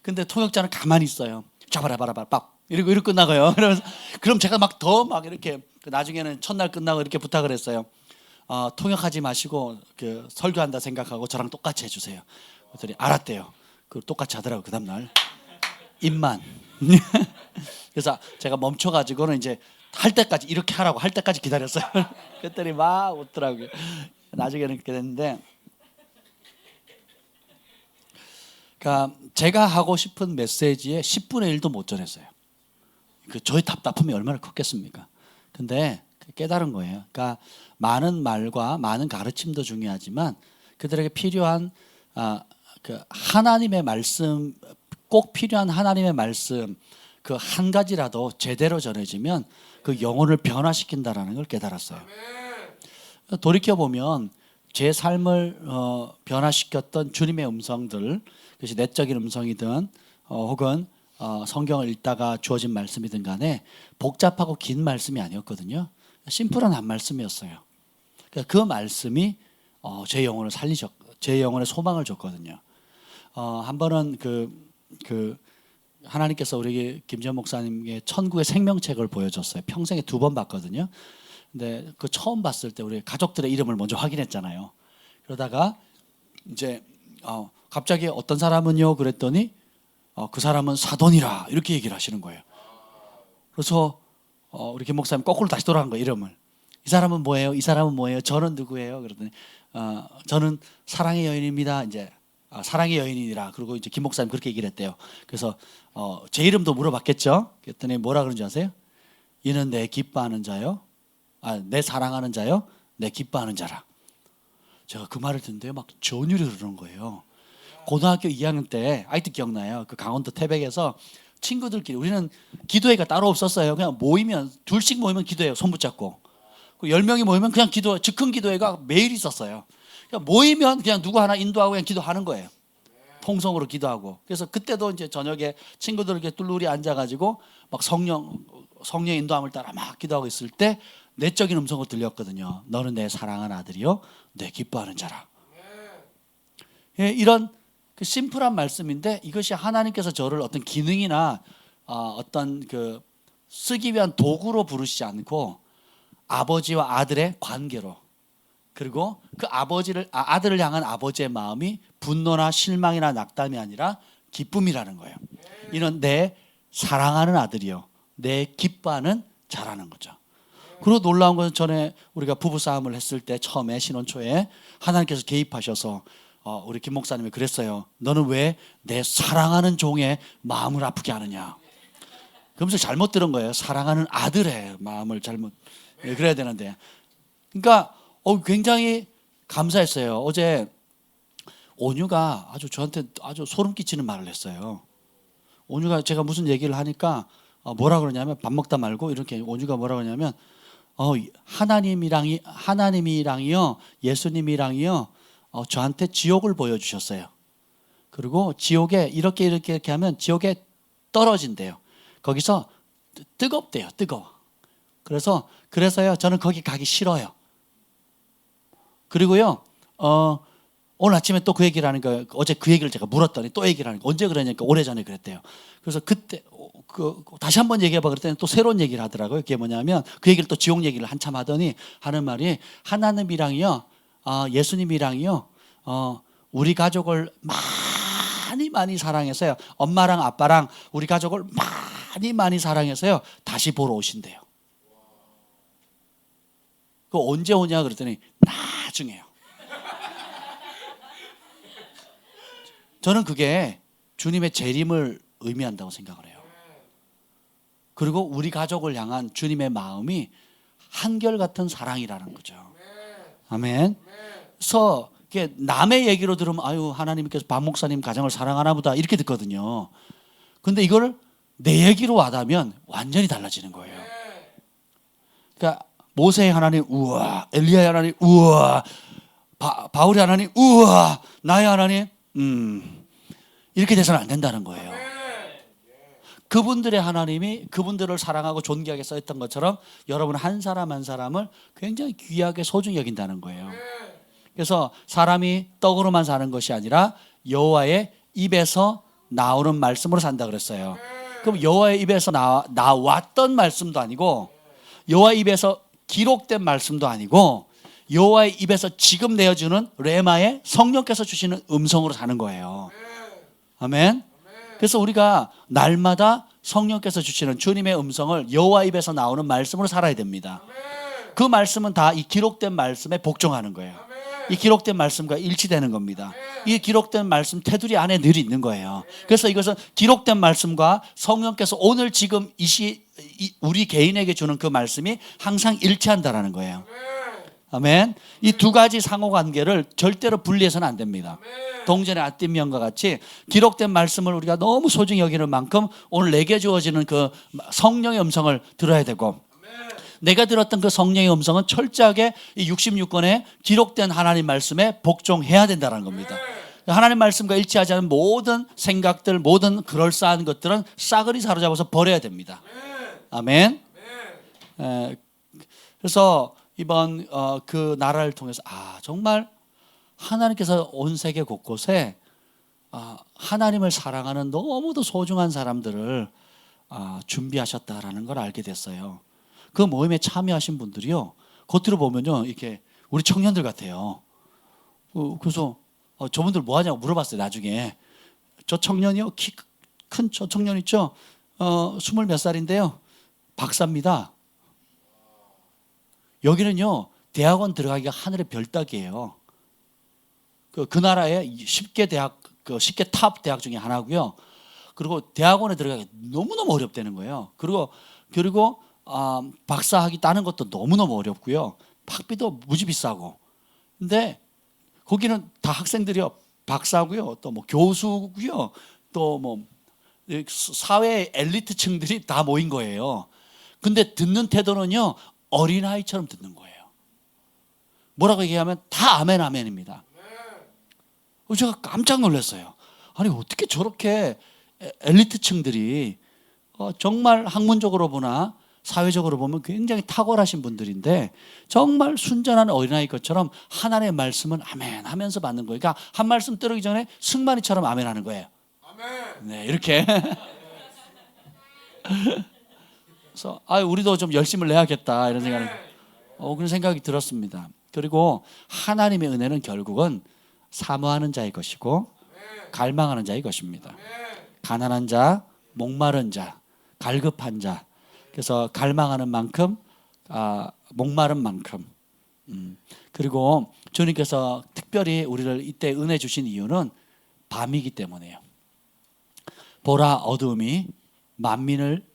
Speaker 1: 근데 통역자는 가만히 있어요. 잡아라 빡 이러고 끝나고요. 그러면서 그럼 제가 막 더 막 이렇게 나중에는 첫날 끝나고 이렇게 부탁을 했어요. 통역하지 마시고 그 설교한다 생각하고 저랑 똑같이 해주세요. 그랬더니 알았대요. 그 똑같이 하더라고 그 다음날 입만. 그래서 제가 멈춰가지고는 이제 할 때까지 이렇게 하라고 할 때까지 기다렸어요. 그랬더니 막 웃더라고요. 나중에는 그렇게 됐는데, 그러니까 제가 하고 싶은 메시지의 10분의 1도 못 전했어요. 그 저의 답답함이 얼마나 컸겠습니까? 근데 깨달은 거예요. 그러니까 많은 말과 많은 가르침도 중요하지만 그들에게 필요한 그 하나님의 말씀, 꼭 필요한 하나님의 말씀 그 한 가지라도 제대로 전해지면 그 영혼을 변화시킨다라는 걸 깨달았어요. 돌이켜 보면 제 삶을 변화시켰던 주님의 음성들, 그것이 내적인 음성이든 혹은 성경을 읽다가 주어진 말씀이든 간에 복잡하고 긴 말씀이 아니었거든요. 심플한 한 말씀이었어요. 그 말씀이 제 영혼을 제 영혼의 소망을 줬거든요. 한 번은 하나님께서 우리 김지현 목사님께 천국의 생명책을 보여줬어요. 평생에 2번 봤거든요. 근데 그 처음 봤을 때 우리 가족들의 이름을 먼저 확인했잖아요. 그러다가 이제 갑자기 어떤 사람은요 그랬더니 그 사람은 사돈이라 이렇게 얘기를 하시는 거예요. 그래서 우리 김 목사님 거꾸로 다시 돌아간 거예요. 이름을. 이 사람은 뭐예요? 이 사람은 뭐예요? 저는 누구예요? 그러더니 저는 사랑의 여인입니다. 이제 사랑의 여인이라. 그리고 이제 김 목사님 그렇게 얘기를 했대요. 그래서 제 이름도 물어봤겠죠. 그랬더니 뭐라 그런지 아세요? 이는 내 기뻐하는 자요. 내 사랑하는 자요. 내 기뻐하는 자라. 제가 그 말을 듣는데 막 전율이 흐르는 거예요. 고등학교 2학년 때 아직도 기억나요. 그 강원도 태백에서 친구들끼리 우리는 기도회가 따로 없었어요. 그냥 모이면 둘씩 모이면 기도회요. 손 붙잡고. 10명이 모이면 그냥 즉흥 기도회가 매일 있었어요. 그냥 모이면 그냥 누구 하나 인도하고 그냥 기도하는 거예요. 통성으로 기도하고. 그래서 그때도 이제 저녁에 친구들 이렇게 뚫루리 앉아가지고 막 성령 인도함을 따라 막 기도하고 있을 때 내적인 음성을 들렸거든요. 너는 내 사랑하는 아들이요, 내 기뻐하는 자라. 예, 이런 그 심플한 말씀인데 이것이 하나님께서 저를 어떤 기능이나 어떤 그 쓰기 위한 도구로 부르시지 않고 아버지와 아들의 관계로, 그리고 그 아들을 향한 아버지의 마음이 분노나 실망이나 낙담이 아니라 기쁨이라는 거예요. 이는 내 사랑하는 아들이요, 내 기뻐하는 자라는 거죠. 그리고 놀라운 것은 전에 우리가 부부싸움을 했을 때 처음에 신혼 초에 하나님께서 개입하셔서 우리 김 목사님이 그랬어요. 너는 왜 내 사랑하는 종의 마음을 아프게 하느냐. 그러면서 잘못 들은 거예요. 사랑하는 아들의 마음을 잘못 그래야 되는데. 그러니까 굉장히 감사했어요. 어제 온유가 저한테 아주 소름 끼치는 말을 했어요. 온유가 제가 무슨 얘기를 하니까 뭐라 그러냐면 밥 먹다 말고 이렇게 온유가 뭐라 그러냐면 하나님이랑이요 예수님이랑이요 저한테 지옥을 보여주셨어요. 그리고 지옥에 이렇게 하면 지옥에 떨어진대요. 거기서 뜨겁대요. 뜨거워. 그래서요 저는 거기 가기 싫어요. 그리고요 오늘 아침에 또 그 얘기를 하는 거예요. 어제 그 얘기를 제가 물었더니 또 얘기를 하는 거예요. 언제 그러냐니까 오래전에 그랬대요. 그래서 그때 다시 한번 얘기해봐 그랬더니 또 새로운 얘기를 하더라고요. 그게 뭐냐면 그 얘기를 또 지옥 얘기를 한참 하더니 하는 말이 하나님이랑이요 예수님이랑이요 우리 가족을 많이 사랑해서요, 엄마랑 아빠랑 우리 가족을 많이 사랑해서요 다시 보러 오신대요. 그 언제 오냐 그랬더니 나중에요. 저는 그게 주님의 재림을 의미한다고 생각을 해요. 그리고 우리 가족을 향한 주님의 마음이 한결같은 사랑이라는 거죠. 아멘. 그래서 남의 얘기로 들으면 하나님께서 박 목사님 가정을 사랑하나 보다 이렇게 듣거든요. 근데 이걸 내 얘기로 와닿으면 완전히 달라지는 거예요. 그러니까 모세의 하나님 우와, 엘리야의 하나님 우와, 바울의 하나님 우와, 나의 하나님 이렇게 돼서는 안 된다는 거예요. 그분들의 하나님이 그분들을 사랑하고 존귀하게 써있던 것처럼 여러분 한 사람 한 사람을 굉장히 귀하게 소중히 여긴다는 거예요. 그래서 사람이 떡으로만 사는 것이 아니라 여호와의 입에서 나오는 말씀으로 산다 그랬어요. 그럼 여호와의 입에서 나왔던 말씀도 아니고 여호와의 입에서 기록된 말씀도 아니고 여호와의 입에서 지금 내어주는 레마의 성령께서 주시는 음성으로 사는 거예요. 아멘. 그래서 우리가 날마다 성령께서 주시는 주님의 음성을 여호와 입에서 나오는 말씀으로 살아야 됩니다. 그 말씀은 다 이 기록된 말씀에 복종하는 거예요. 이 기록된 말씀과 일치되는 겁니다. 이 기록된 말씀 테두리 안에 늘 있는 거예요. 그래서 이것은 기록된 말씀과 성령께서 오늘 지금 우리 개인에게 주는 그 말씀이 항상 일치한다라는 거예요. 아멘. 이 두 가지 상호관계를 절대로 분리해서는 안 됩니다. 동전의 앞뒷면과 같이 기록된 말씀을 우리가 너무 소중히 여기는 만큼 오늘 내게 주어지는 그 성령의 음성을 들어야 되고, 내가 들었던 그 성령의 음성은 철저하게 이 66권에 기록된 하나님 말씀에 복종해야 된다는 겁니다. 하나님 말씀과 일치하지 않은 모든 생각들, 모든 그럴싸한 것들은 싸그리 사로잡아서 버려야 됩니다. 아멘. 그래서 이번 그 나라를 통해서 정말 하나님께서 온 세계 곳곳에 하나님을 사랑하는 너무도 소중한 사람들을 준비하셨다라는 걸 알게 됐어요. 그 모임에 참여하신 분들이요, 겉으로 보면요 이렇게 우리 청년들 같아요. 그래서 저분들 뭐 하냐고 물어봤어요. 나중에 저 청년이요, 키 큰 저 청년 있죠, 20몇 살인데요, 박사입니다. 여기는요 대학원 들어가기가 하늘의 별 따기예요. 그 나라의 10개 대학, 10개 탑 대학 중에 하나고요. 그리고 대학원에 들어가기 너무너무 어렵다는 거예요. 그리고 박사학위 따는 것도 너무너무 어렵고요. 학비도 무지 비싸고. 근데 거기는 다 학생들이요, 박사고요, 또 뭐 교수고요, 또 뭐 사회 엘리트층들이 다 모인 거예요. 근데 듣는 태도는요 어린아이처럼 듣는 거예요. 뭐라고 얘기하면 다 아멘 아멘입니다. 제가 깜짝 놀랐어요. 아니 어떻게 저렇게 엘리트층들이 정말 학문적으로 보나 사회적으로 보면 굉장히 탁월하신 분들인데 정말 순전한 어린아이 것처럼 하나님의 말씀은 아멘 하면서 받는 거예요. 그러니까 한 말씀 들어오기 전에 승만이처럼 아멘 하는 거예요. 아멘. 네, 이렇게. 그래서 우리도 좀 열심을 내야겠다 이런 그런 생각이 들었습니다. 그리고 하나님의 은혜는 결국은 사모하는 자의 것이고 갈망하는 자의 것입니다. 가난한 자, 목마른 자, 갈급한 자. 그래서 갈망하는 만큼 목마른 만큼. 그리고 주님께서 특별히 우리를 이때 은혜 주신 이유는 밤이기 때문이에요. 보라 어두움이 만민을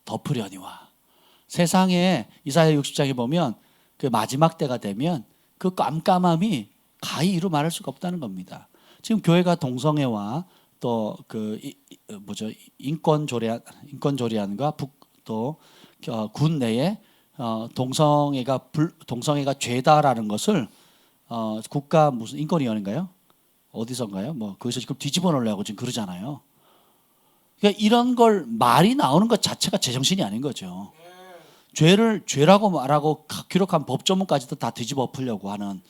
Speaker 1: 덮으려니와. 세상에 이사야 60장에 보면 그 마지막 때가 되면 그 깜깜함이 가히 이루 말할 수가 없다는 겁니다. 지금 교회가 동성애와 또 인권 조례안과 또 군 내에 동성애가 죄다라는 것을 국가 무슨 인권위원회인가요? 어디선가요? 거기서 지금 뒤집어 놓으려고 지금 그러잖아요. 그러니까 이런 걸 말이 나오는 것 자체가 제정신이 아닌 거죠. 죄를 죄라고 말하고 기록한 법조문까지도 다 뒤집어 엎으려고 하는.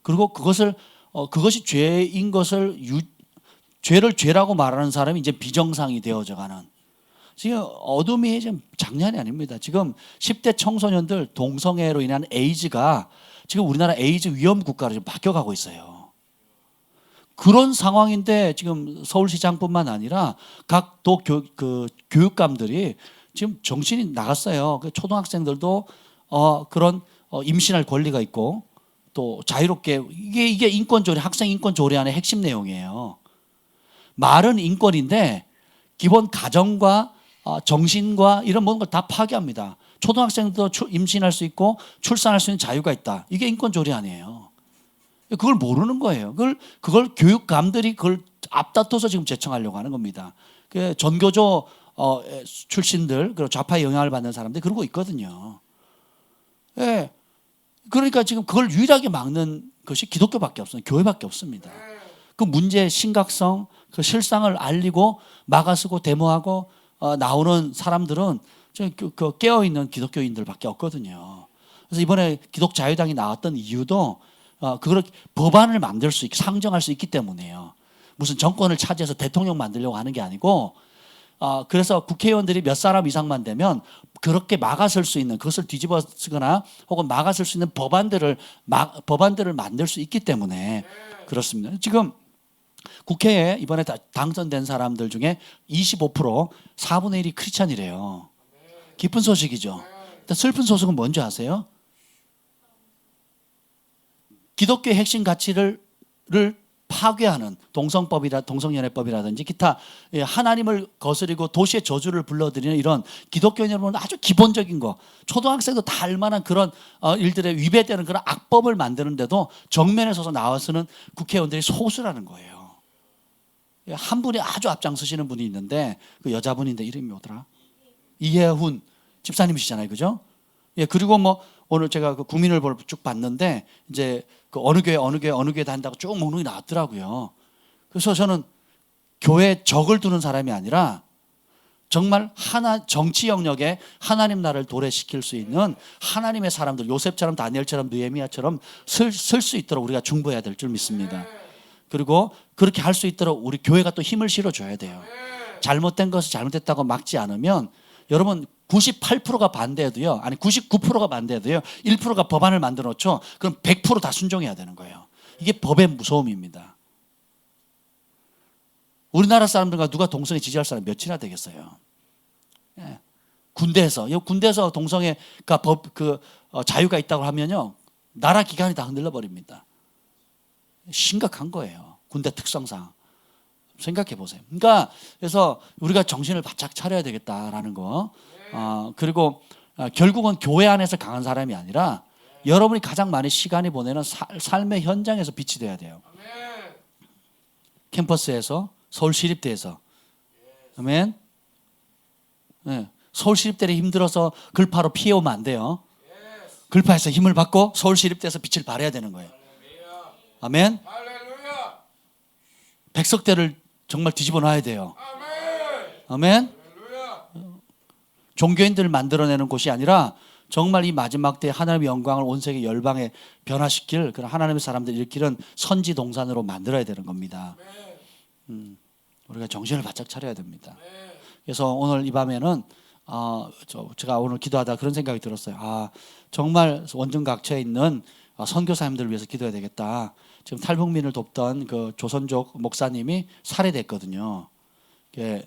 Speaker 1: 그리고 그것이 죄인 것을 죄를 죄라고 말하는 사람이 이제 비정상이 되어져 가는. 지금 어둠이 지금 장난이 아닙니다. 지금 10대 청소년들 동성애로 인한 에이즈가 지금 우리나라 에이즈 위험 국가로 지금 바뀌어가고 있어요. 그런 상황인데 지금 서울시장뿐만 아니라 각 도 교육감들이 지금 정신이 나갔어요. 초등학생들도 그런 임신할 권리가 있고 또 자유롭게 이게 인권조례, 학생 인권조례안의 핵심 내용이에요. 말은 인권인데 기본 가정과 정신과 이런 모든 걸 다 파괴합니다. 초등학생도 임신할 수 있고 출산할 수 있는 자유가 있다. 이게 인권조례안이에요. 그걸 모르는 거예요. 그걸 교육감들이 그걸 앞다퉈서 지금 제청하려고 하는 겁니다. 전교조 출신들, 그리고 좌파의 영향을 받는 사람들이 그러고 있거든요. 예. 그러니까 지금 그걸 유일하게 막는 것이 기독교밖에 없습니다. 교회밖에 없습니다. 그 문제의 심각성, 그 실상을 알리고 막아서고 데모하고 나오는 사람들은 그 깨어있는 기독교인들밖에 없거든요. 그래서 이번에 기독자유당이 나왔던 이유도 그걸 법안을 만들 수 있게 상정할 수 있기 때문이에요. 무슨 정권을 차지해서 대통령 만들려고 하는 게 아니고 그래서 국회의원들이 몇 사람 이상만 되면 그렇게 막아설 수 있는, 그것을 뒤집어 쓰거나 혹은 막아설 수 있는 법안들을 만들 수 있기 때문에 그렇습니다. 지금 국회에 이번에 당선된 사람들 중에 25% 4분의 1이 크리스찬이래요. 기쁜 소식이죠. 슬픈 소식은 뭔지 아세요? 기독교의 핵심 가치를 파괴하는 동성연애법이라든지 기타 하나님을 거스리고 도시의 저주를 불러들이는 이런 기독교 여러분 아주 기본적인 거, 초등학생도 다 알만한 그런 일들에 위배되는 그런 악법을 만드는데도 정면에 서서 나와서는 국회의원들이 소수라는 거예요. 한 분이 아주 앞장서시는 분이 있는데 그 여자분인데 이름이 뭐더라? 이혜훈 집사님이시잖아요, 그죠? 예, 그리고 뭐 오늘 제가 그 국민을보를 쭉 봤는데 이제 그 어느 교회 다닌다고 쭉 목록이 나왔더라고요. 그래서 저는 교회에 적을 두는 사람이 아니라 정말 정치 영역에 하나님 나라를 도래시킬 수 있는 하나님의 사람들, 요셉처럼 다니엘처럼 느헤미야처럼 쓸 수 있도록 우리가 중보해야 될 줄 믿습니다. 그리고 그렇게 할 수 있도록 우리 교회가 또 힘을 실어줘야 돼요. 잘못된 것을 잘못됐다고 막지 않으면 여러분 98%가 반대해도요, 아니 99%가 반대해도요, 1%가 법안을 만들어 놓죠. 그럼 100% 다 순종해야 되는 거예요. 이게 법의 무서움입니다. 우리나라 사람들과 누가 동성애 지지할 사람 몇이나 되겠어요? 예. 군대에서 동성애가 자유가 있다고 하면요, 나라 기관이 다 흔들려 버립니다. 심각한 거예요. 군대 특성상. 생각해 보세요. 그러니까 그래서 우리가 정신을 바짝 차려야 되겠다라는 거. 그리고 결국은 교회 안에서 강한 사람이 아니라 여러분이 가장 많이 시간이 보내는 삶의 현장에서 빛이 돼야 돼요. 캠퍼스에서, 서울시립대에서. 아멘. 네. 서울시립대를 힘들어서 글파로 피해오면 안 돼요. 글파에서 힘을 받고 서울시립대에서 빛을 발해야 되는 거예요. 아멘. 백석대를 정말 뒤집어 놔야 돼요. 아멘. 종교인들을 만들어내는 곳이 아니라 정말 이 마지막 때에 하나님의 영광을 온 세계 열방에 변화시킬 그런 하나님의 사람들이 일으키는 선지 동산으로 만들어야 되는 겁니다. 우리가 정신을 바짝 차려야 됩니다. 그래서 오늘 이 밤에는 제가 오늘 기도하다 그런 생각이 들었어요. 정말 원정각처에 있는 선교사님들을 위해서 기도해야 되겠다. 지금 탈북민을 돕던 그 조선족 목사님이 살해됐거든요. 그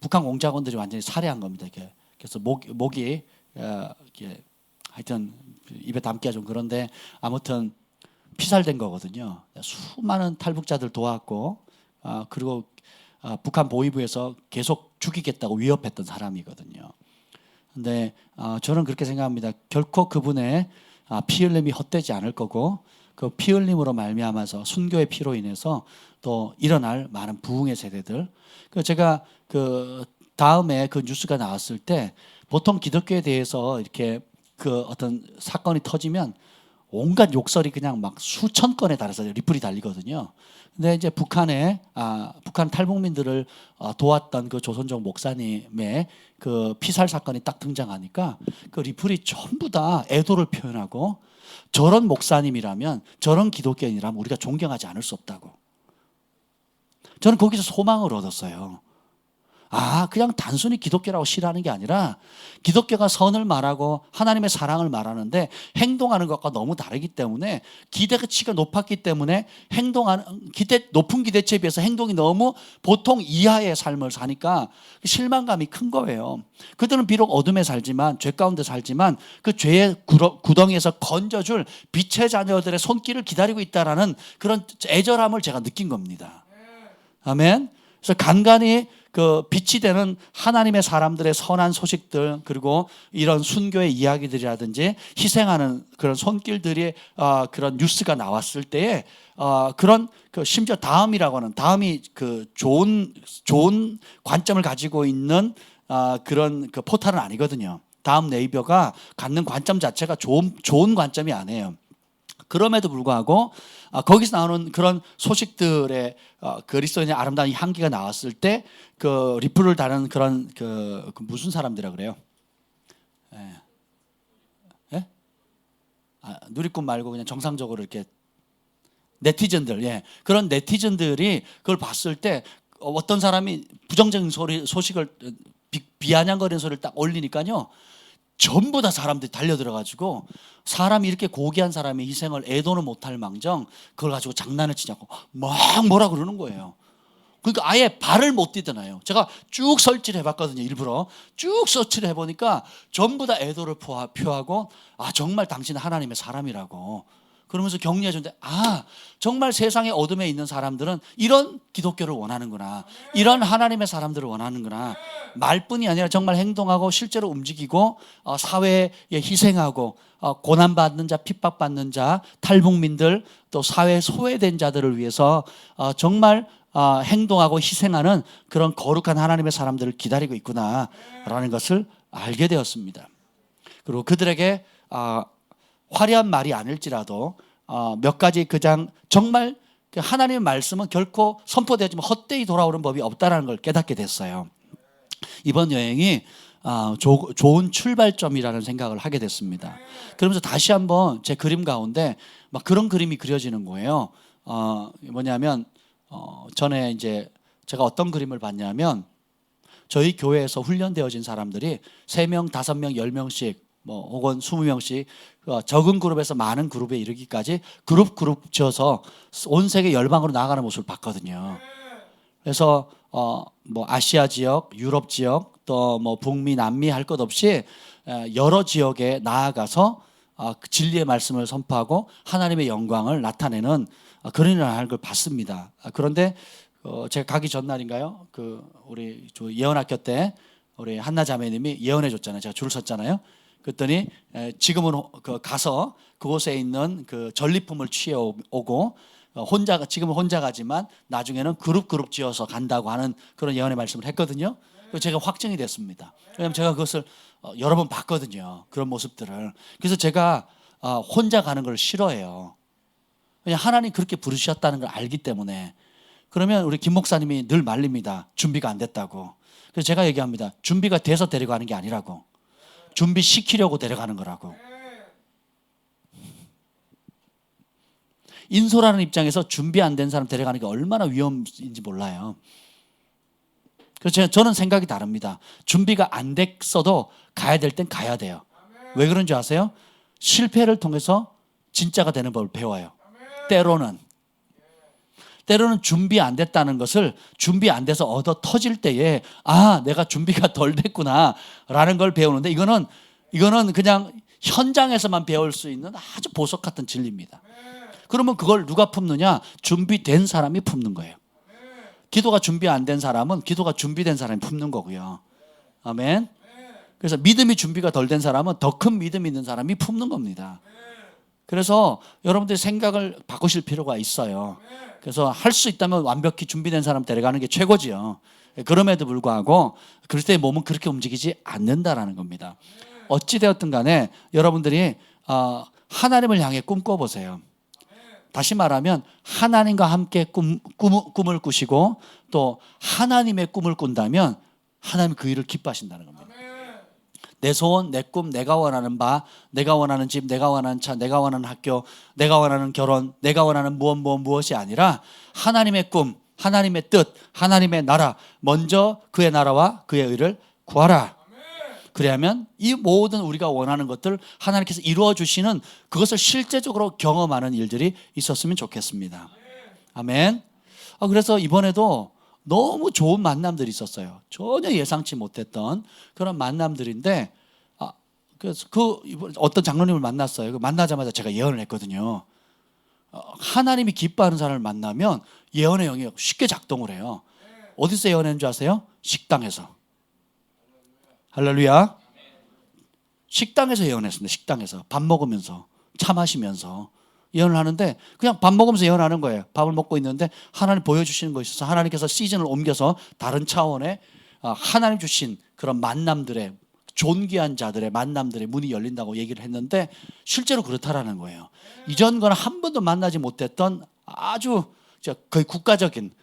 Speaker 1: 북한 공작원들이 완전히 살해한 겁니다. 그래서 목이 하여튼 입에 담기가 좀 그런데 아무튼 피살된 거거든요. 수많은 탈북자들 도왔고 그리고 북한 보위부에서 계속 죽이겠다고 위협했던 사람이거든요. 근데 저는 그렇게 생각합니다. 결코 그분의 피 흘림이 헛되지 않을 거고 그 피 흘림으로 말미암아서 순교의 피로 인해서 또 일어날 많은 부흥의 세대들. 제가 그 다음에 그 뉴스가 나왔을 때 보통 기독교에 대해서 이렇게 그 어떤 사건이 터지면 온갖 욕설이 그냥 막 수천 건에 달해서 리플이 달리거든요. 근데 이제 북한 탈북민들을 도왔던 그 조선족 목사님의 그 피살 사건이 딱 등장하니까 그 리플이 전부 다 애도를 표현하고 저런 목사님이라면, 저런 기독교인이라면 우리가 존경하지 않을 수 없다고. 저는 거기서 소망을 얻었어요. 그냥 단순히 기독교라고 싫어하는 게 아니라 기독교가 선을 말하고 하나님의 사랑을 말하는데 행동하는 것과 너무 다르기 때문에 기대치가 높았기 때문에 높은 기대치에 비해서 행동이 너무 보통 이하의 삶을 사니까 실망감이 큰 거예요. 그들은 비록 어둠에 살지만, 죄 가운데 살지만 그 죄의 구덩이에서 건져줄 빛의 자녀들의 손길을 기다리고 있다라는 그런 애절함을 제가 느낀 겁니다. 아멘. 그래서 간간히 그 빛이 되는 하나님의 사람들의 선한 소식들, 그리고 이런 순교의 이야기들이라든지 희생하는 그런 손길들이 그런 뉴스가 나왔을 때에 그런 심지어 다음이 그 좋은 관점을 가지고 있는 그런 그 포탈은 아니거든요. 다음 네이버가 갖는 관점 자체가 좋은 관점이 아니에요. 그럼에도 불구하고 거기서 나오는 그런 소식들의 그리스도인의 아름다운 향기가 나왔을 때 그 리플을 다는 그런 그 무슨 사람들이라 그래요? 예? 누리꾼 말고 그냥 정상적으로 이렇게 네티즌들, 그런 네티즌들이 그걸 봤을 때 어떤 사람이 부정적인 소식을 비아냥거리는 소리를 딱 올리니까요, 전부 다 사람들이 달려들어가지고 사람이 이렇게 고귀한 사람의 희생을 애도는 못할 망정 그걸 가지고 장난을 치자고 막 뭐라 그러는 거예요. 그러니까 아예 발을 못 디디나요. 제가 쭉 설치를 해봤거든요. 일부러 쭉 설치를 해보니까 전부 다 애도를 표하고 정말 당신은 하나님의 사람이라고 그러면서 격려해 주는데 정말 세상의 어둠에 있는 사람들은 이런 기독교를 원하는구나, 이런 하나님의 사람들을 원하는구나. 말뿐이 아니라 정말 행동하고 실제로 움직이고 사회에 희생하고 고난받는 자, 핍박받는 자, 탈북민들, 또 사회에 소외된 자들을 위해서 정말 행동하고 희생하는 그런 거룩한 하나님의 사람들을 기다리고 있구나라는 것을 알게 되었습니다. 그리고 그들에게 화려한 말이 아닐지라도 몇 가지 그냥 정말 하나님의 말씀은 결코 선포되지만 헛되이 돌아오는 법이 없다는 걸 깨닫게 됐어요. 이번 여행이 좋은 출발점이라는 생각을 하게 됐습니다. 그러면서 다시 한번 제 그림 가운데 막 그런 그림이 그려지는 거예요. 뭐냐면 전에 이제 제가 어떤 그림을 봤냐면 저희 교회에서 훈련되어진 사람들이 3명, 5명, 10명씩 혹은 20명씩 적은 그룹에서 많은 그룹에 이르기까지 그룹 지어서 온 세계 열방으로 나아가는 모습을 봤거든요. 그래서 아시아 지역, 유럽 지역, 또 북미, 남미 할 것 없이 여러 지역에 나아가서 진리의 말씀을 선포하고 하나님의 영광을 나타내는 그런 일을 하는 걸 봤습니다. 그런데 제가 가기 전날인가요? 우리 예언학교 때 우리 한나 자매님이 예언해 줬잖아요. 제가 줄을 섰잖아요. 그랬더니 지금은 가서 그곳에 있는 그 전리품을 취해 오고 지금은 혼자 가지만 나중에는 그룹 지어서 간다고 하는 그런 예언의 말씀을 했거든요. 제가 확증이 됐습니다. 왜냐하면 제가 그것을 여러 번 봤거든요. 그런 모습들을. 그래서 제가 혼자 가는 걸 싫어해요. 그냥 하나님 그렇게 부르셨다는 걸 알기 때문에. 그러면 우리 김 목사님이 늘 말립니다. 준비가 안 됐다고. 그래서 제가 얘기합니다. 준비가 돼서 데려가는 게 아니라고. 준비시키려고 데려가는 거라고. 인솔하는 입장에서 준비 안 된 사람 데려가는 게 얼마나 위험인지 몰라요. 그래서 저는 생각이 다릅니다. 준비가 안 됐어도 가야 될 땐 가야 돼요. 왜 그런지 아세요? 실패를 통해서 진짜가 되는 법을 배워요. 때로는 준비 안 됐다는 것을 준비 안 돼서 얻어 터질 때에 내가 준비가 덜 됐구나 라는 걸 배우는데 이거는 그냥 현장에서만 배울 수 있는 아주 보석 같은 진리입니다. 그러면 그걸 누가 품느냐? 준비된 사람이 품는 거예요. 기도가 준비 안 된 사람은 기도가 준비된 사람이 품는 거고요. 아멘. 그래서 믿음이 준비가 덜 된 사람은 더 큰 믿음이 있는 사람이 품는 겁니다. 그래서 여러분들이 생각을 바꾸실 필요가 있어요. 그래서 할 수 있다면 완벽히 준비된 사람 데려가는 게 최고지요. 그럼에도 불구하고 그럴 때 몸은 그렇게 움직이지 않는다라는 겁니다. 어찌되었든 간에 여러분들이 하나님을 향해 꿈꿔보세요. 다시 말하면 하나님과 함께 꿈을 꾸시고 또 하나님의 꿈을 꾼다면 하나님 그 일을 기뻐하신다는 겁니다. 내 소원, 내 꿈, 내가 원하는 바, 내가 원하는 집, 내가 원하는 차, 내가 원하는 학교, 내가 원하는 결혼, 내가 원하는 무엇이 아니라 하나님의 꿈, 하나님의 뜻, 하나님의 나라, 먼저 그의 나라와 그의 의를 구하라. 그래야면 이 모든 우리가 원하는 것들 하나님께서 이루어 주시는 그것을 실제적으로 경험하는 일들이 있었으면 좋겠습니다. 아멘. 그래서 이번에도 너무 좋은 만남들이 있었어요. 전혀 예상치 못했던 그런 만남들인데 그래서 어떤 장로님을 만났어요. 만나자마자 제가 예언을 했거든요. 하나님이 기뻐하는 사람을 만나면 예언의 영이 쉽게 작동을 해요. 어디서 예언한 줄 아세요? 식당에서. 할렐루야. 식당에서 예언했습니다. 식당에서 밥 먹으면서 차 마시면서 예언을 하는데 그냥 밥 먹으면서 예언하는 거예요. 밥을 먹고 있는데 하나님 보여주시는 것이 있어서 하나님께서 시즌을 옮겨서 다른 차원의 하나님 주신 그런 만남들의 존귀한 자들의 만남들의 문이 열린다고 얘기를 했는데 실제로 그렇다라는 거예요. 이전과는 한 번도 만나지 못했던 아주 거의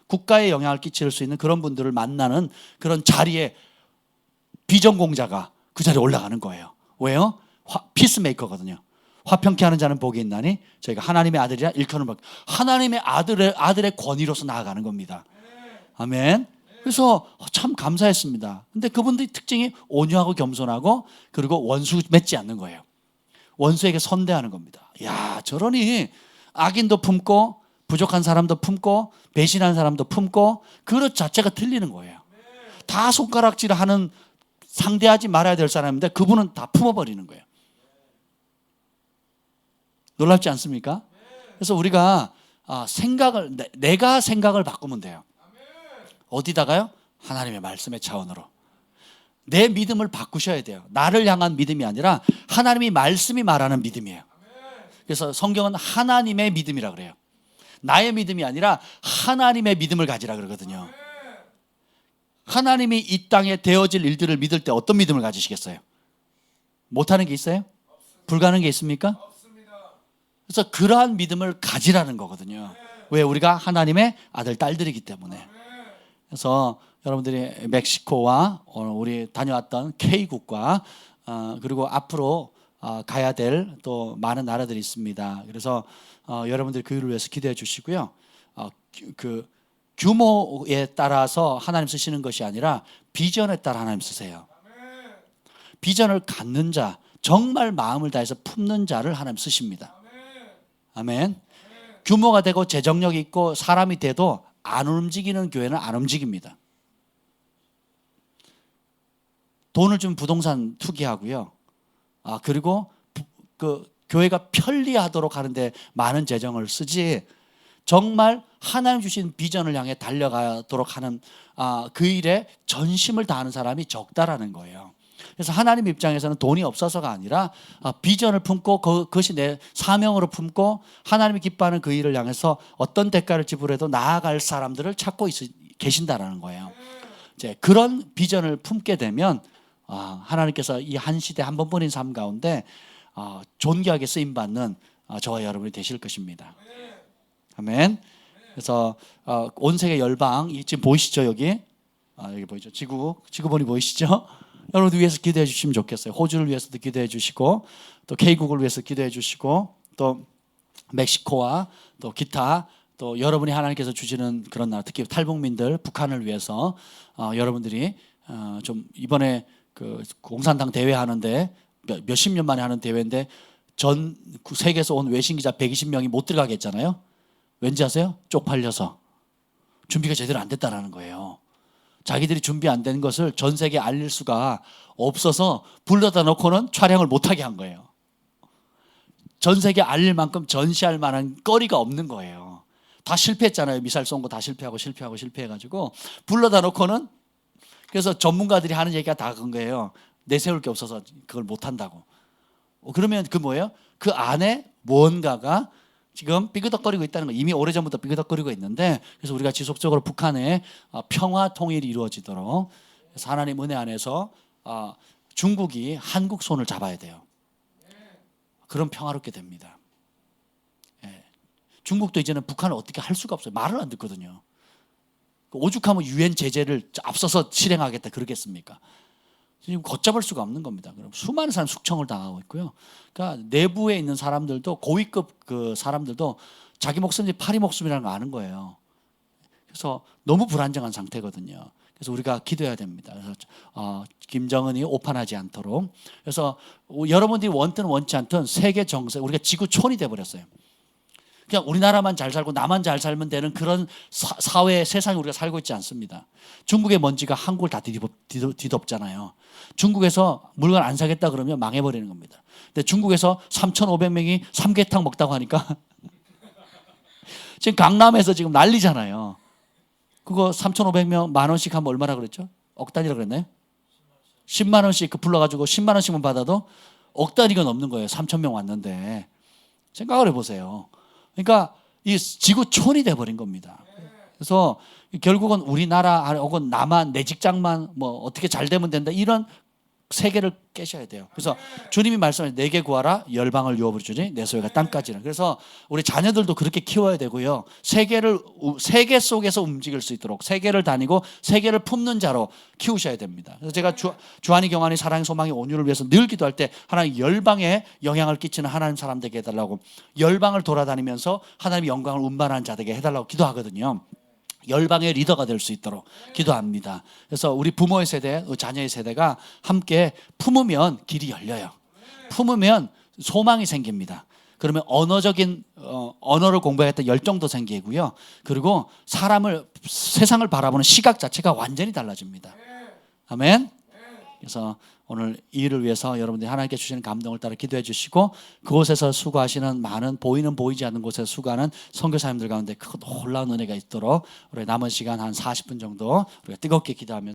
Speaker 1: 국가에 영향을 끼칠 수 있는 그런 분들을 만나는 그런 자리에 비전공자가 그 자리에 올라가는 거예요. 왜요? 피스메이커거든요. 화평케 하는 자는 복이 있나니 저희가 하나님의 아들이라 일컬음을 받고 하나님의 아들의 권위로서 나아가는 겁니다. 아멘. 그래서 참 감사했습니다. 근데 그분들의 특징이 온유하고 겸손하고 그리고 원수 맺지 않는 거예요. 원수에게 선대하는 겁니다. 야, 저러니 악인도 품고 부족한 사람도 품고 배신한 사람도 품고 그릇 자체가 틀리는 거예요. 다 손가락질하는 상대하지 말아야 될 사람인데 그분은 다 품어버리는 거예요. 놀랍지 않습니까? 그래서 우리가 내가 생각을 바꾸면 돼요. 어디다가요? 하나님의 말씀의 차원으로. 내 믿음을 바꾸셔야 돼요. 나를 향한 믿음이 아니라 하나님이 말씀이 말하는 믿음이에요. 그래서 성경은 하나님의 믿음이라 그래요. 나의 믿음이 아니라 하나님의 믿음을 가지라 그러거든요. 하나님이 이 땅에 되어질 일들을 믿을 때 어떤 믿음을 가지시겠어요? 못하는 게 있어요? 불가능한 게 있습니까? 그래서 그러한 믿음을 가지라는 거거든요. 왜? 우리가 하나님의 아들, 딸들이기 때문에. 그래서 여러분들이 멕시코와 우리 다녀왔던 K국과 그리고 앞으로 가야 될 또 많은 나라들이 있습니다. 그래서 여러분들이 그 일을 위해서 기도해 주시고요. 그 규모에 따라서 하나님 쓰시는 것이 아니라 비전에 따라 하나님 쓰세요. 비전을 갖는 자, 정말 마음을 다해서 품는 자를 하나님 쓰십니다. 아멘. 규모가 되고 재정력이 있고 사람이 돼도 안 움직이는 교회는 안 움직입니다. 돈을 좀 부동산 투기하고요. 그리고 그 교회가 편리하도록 하는데 많은 재정을 쓰지 정말 하나님 주신 비전을 향해 달려가도록 하는 그 일에 전심을 다하는 사람이 적다라는 거예요. 그래서 하나님 입장에서는 돈이 없어서가 아니라 비전을 품고 그것이 내 사명으로 품고 하나님이 기뻐하는 그 일을 향해서 어떤 대가를 지불해도 나아갈 사람들을 찾고 계신다라는 거예요. 이제 그런 비전을 품게 되면 하나님께서 이 한 시대 한 번뿐인 삶 가운데 존귀하게 쓰임받는 저와 여러분이 되실 것입니다. 아멘. 그래서 온 세계 열방 지금 보이시죠? 여기 보이죠? 지구본이 보이시죠? 여러분들 위해서 기도해 주시면 좋겠어요. 호주를 위해서도 기도해 주시고 또 K국을 위해서 기도해 주시고 또 멕시코와 또 기타 또 여러분이 하나님께서 주시는 그런 나라 특히 탈북민들 북한을 위해서 여러분들이 좀 이번에 그 공산당 대회 하는데 몇십 년 만에 하는 대회인데 전 세계에서 온 외신 기자 120명이 못 들어가게 했잖아요. 왠지 아세요? 쪽팔려서 준비가 제대로 안 됐다라는 거예요. 자기들이 준비 안 된 것을 전 세계에 알릴 수가 없어서 불러다 놓고는 촬영을 못하게 한 거예요. 전 세계에 알릴 만큼 전시할 만한 거리가 없는 거예요. 다 실패했잖아요. 미사일 쏜 거 다 실패해가지고 불러다 놓고는 그래서 전문가들이 하는 얘기가 다 그런 거예요. 내세울 게 없어서 그걸 못한다고. 그러면 그 뭐예요? 그 안에 무언가가 지금 삐그덕거리고 있다는 거 이미 오래전부터 삐그덕거리고 있는데 그래서 우리가 지속적으로 북한의 평화 통일이 이루어지도록 그래서 하나님 은혜 안에서 중국이 한국 손을 잡아야 돼요. 그럼 평화롭게 됩니다. 중국도 이제는 북한을 어떻게 할 수가 없어요. 말을 안 듣거든요. 오죽하면 유엔 제재를 앞서서 실행하겠다 그러겠습니까? 지금 걷잡을 수가 없는 겁니다. 그럼 수많은 사람 숙청을 당하고 있고요. 그러니까 내부에 있는 사람들도 고위급 그 사람들도 자기 목숨이 파리 목숨이라는 거 아는 거예요. 그래서 너무 불안정한 상태거든요. 그래서 우리가 기도해야 됩니다. 그래서 김정은이 오판하지 않도록. 그래서 여러분들이 원든 원치 않든 세계 정세 우리가 지구촌이 돼버렸어요. 그냥 우리나라만 잘 살고 나만 잘 살면 되는 그런 사회 세상에 우리가 살고 있지 않습니다. 중국의 먼지가 한국을 다 뒤덮잖아요. 중국에서 물건 안 사겠다 그러면 망해버리는 겁니다. 근데 중국에서 3,500명이 삼계탕 먹다고 하니까 지금 강남에서 지금 난리잖아요. 그거 3,500명 만 원씩 하면 얼마나 그랬죠? 억 단위라고 그랬나요? 10만 원씩 불러가지고 10만 원씩만 받아도 억 단위가 넘는 거예요. 3,000명 왔는데 생각을 해보세요. 그러니까 이 지구촌이 돼버린 겁니다. 그래서 결국은 우리나라 혹은 나만 내 직장만 뭐 어떻게 잘 되면 된다 이런 세계를 깨셔야 돼요. 그래서 주님이 말씀하신 내게 구하라 열방을 유업으로 주니 내 소유가 땅까지는. 그래서 우리 자녀들도 그렇게 키워야 되고요. 세계 속에서 움직일 수 있도록 세계를 다니고 세계를 품는 자로 키우셔야 됩니다. 그래서 제가 주한이 경한이 사랑의 소망의 온유를 위해서 늘 기도할 때 하나님 열방에 영향을 끼치는 하나님 사람 되게 해달라고 열방을 돌아다니면서 하나님의 영광을 운반하는 자 되게 해달라고 기도하거든요. 열방의 리더가 될 수 있도록 기도합니다. 그래서 우리 부모의 세대, 자녀의 세대가 함께 품으면 길이 열려요. 품으면 소망이 생깁니다. 그러면 언어적인 언어를 공부하겠다 열정도 생기고요. 그리고 세상을 바라보는 시각 자체가 완전히 달라집니다. 아멘. 그래서 오늘 이 일을 위해서 여러분들이 하나님께 주시는 감동을 따라 기도해 주시고, 그곳에서 수고하시는 많은 보이는 보이지 않는 곳에서 수고하는 선교사님들 가운데 크고 놀라운 은혜가 있도록 우리 남은 시간 한 40분 정도 우리가 뜨겁게 기도하면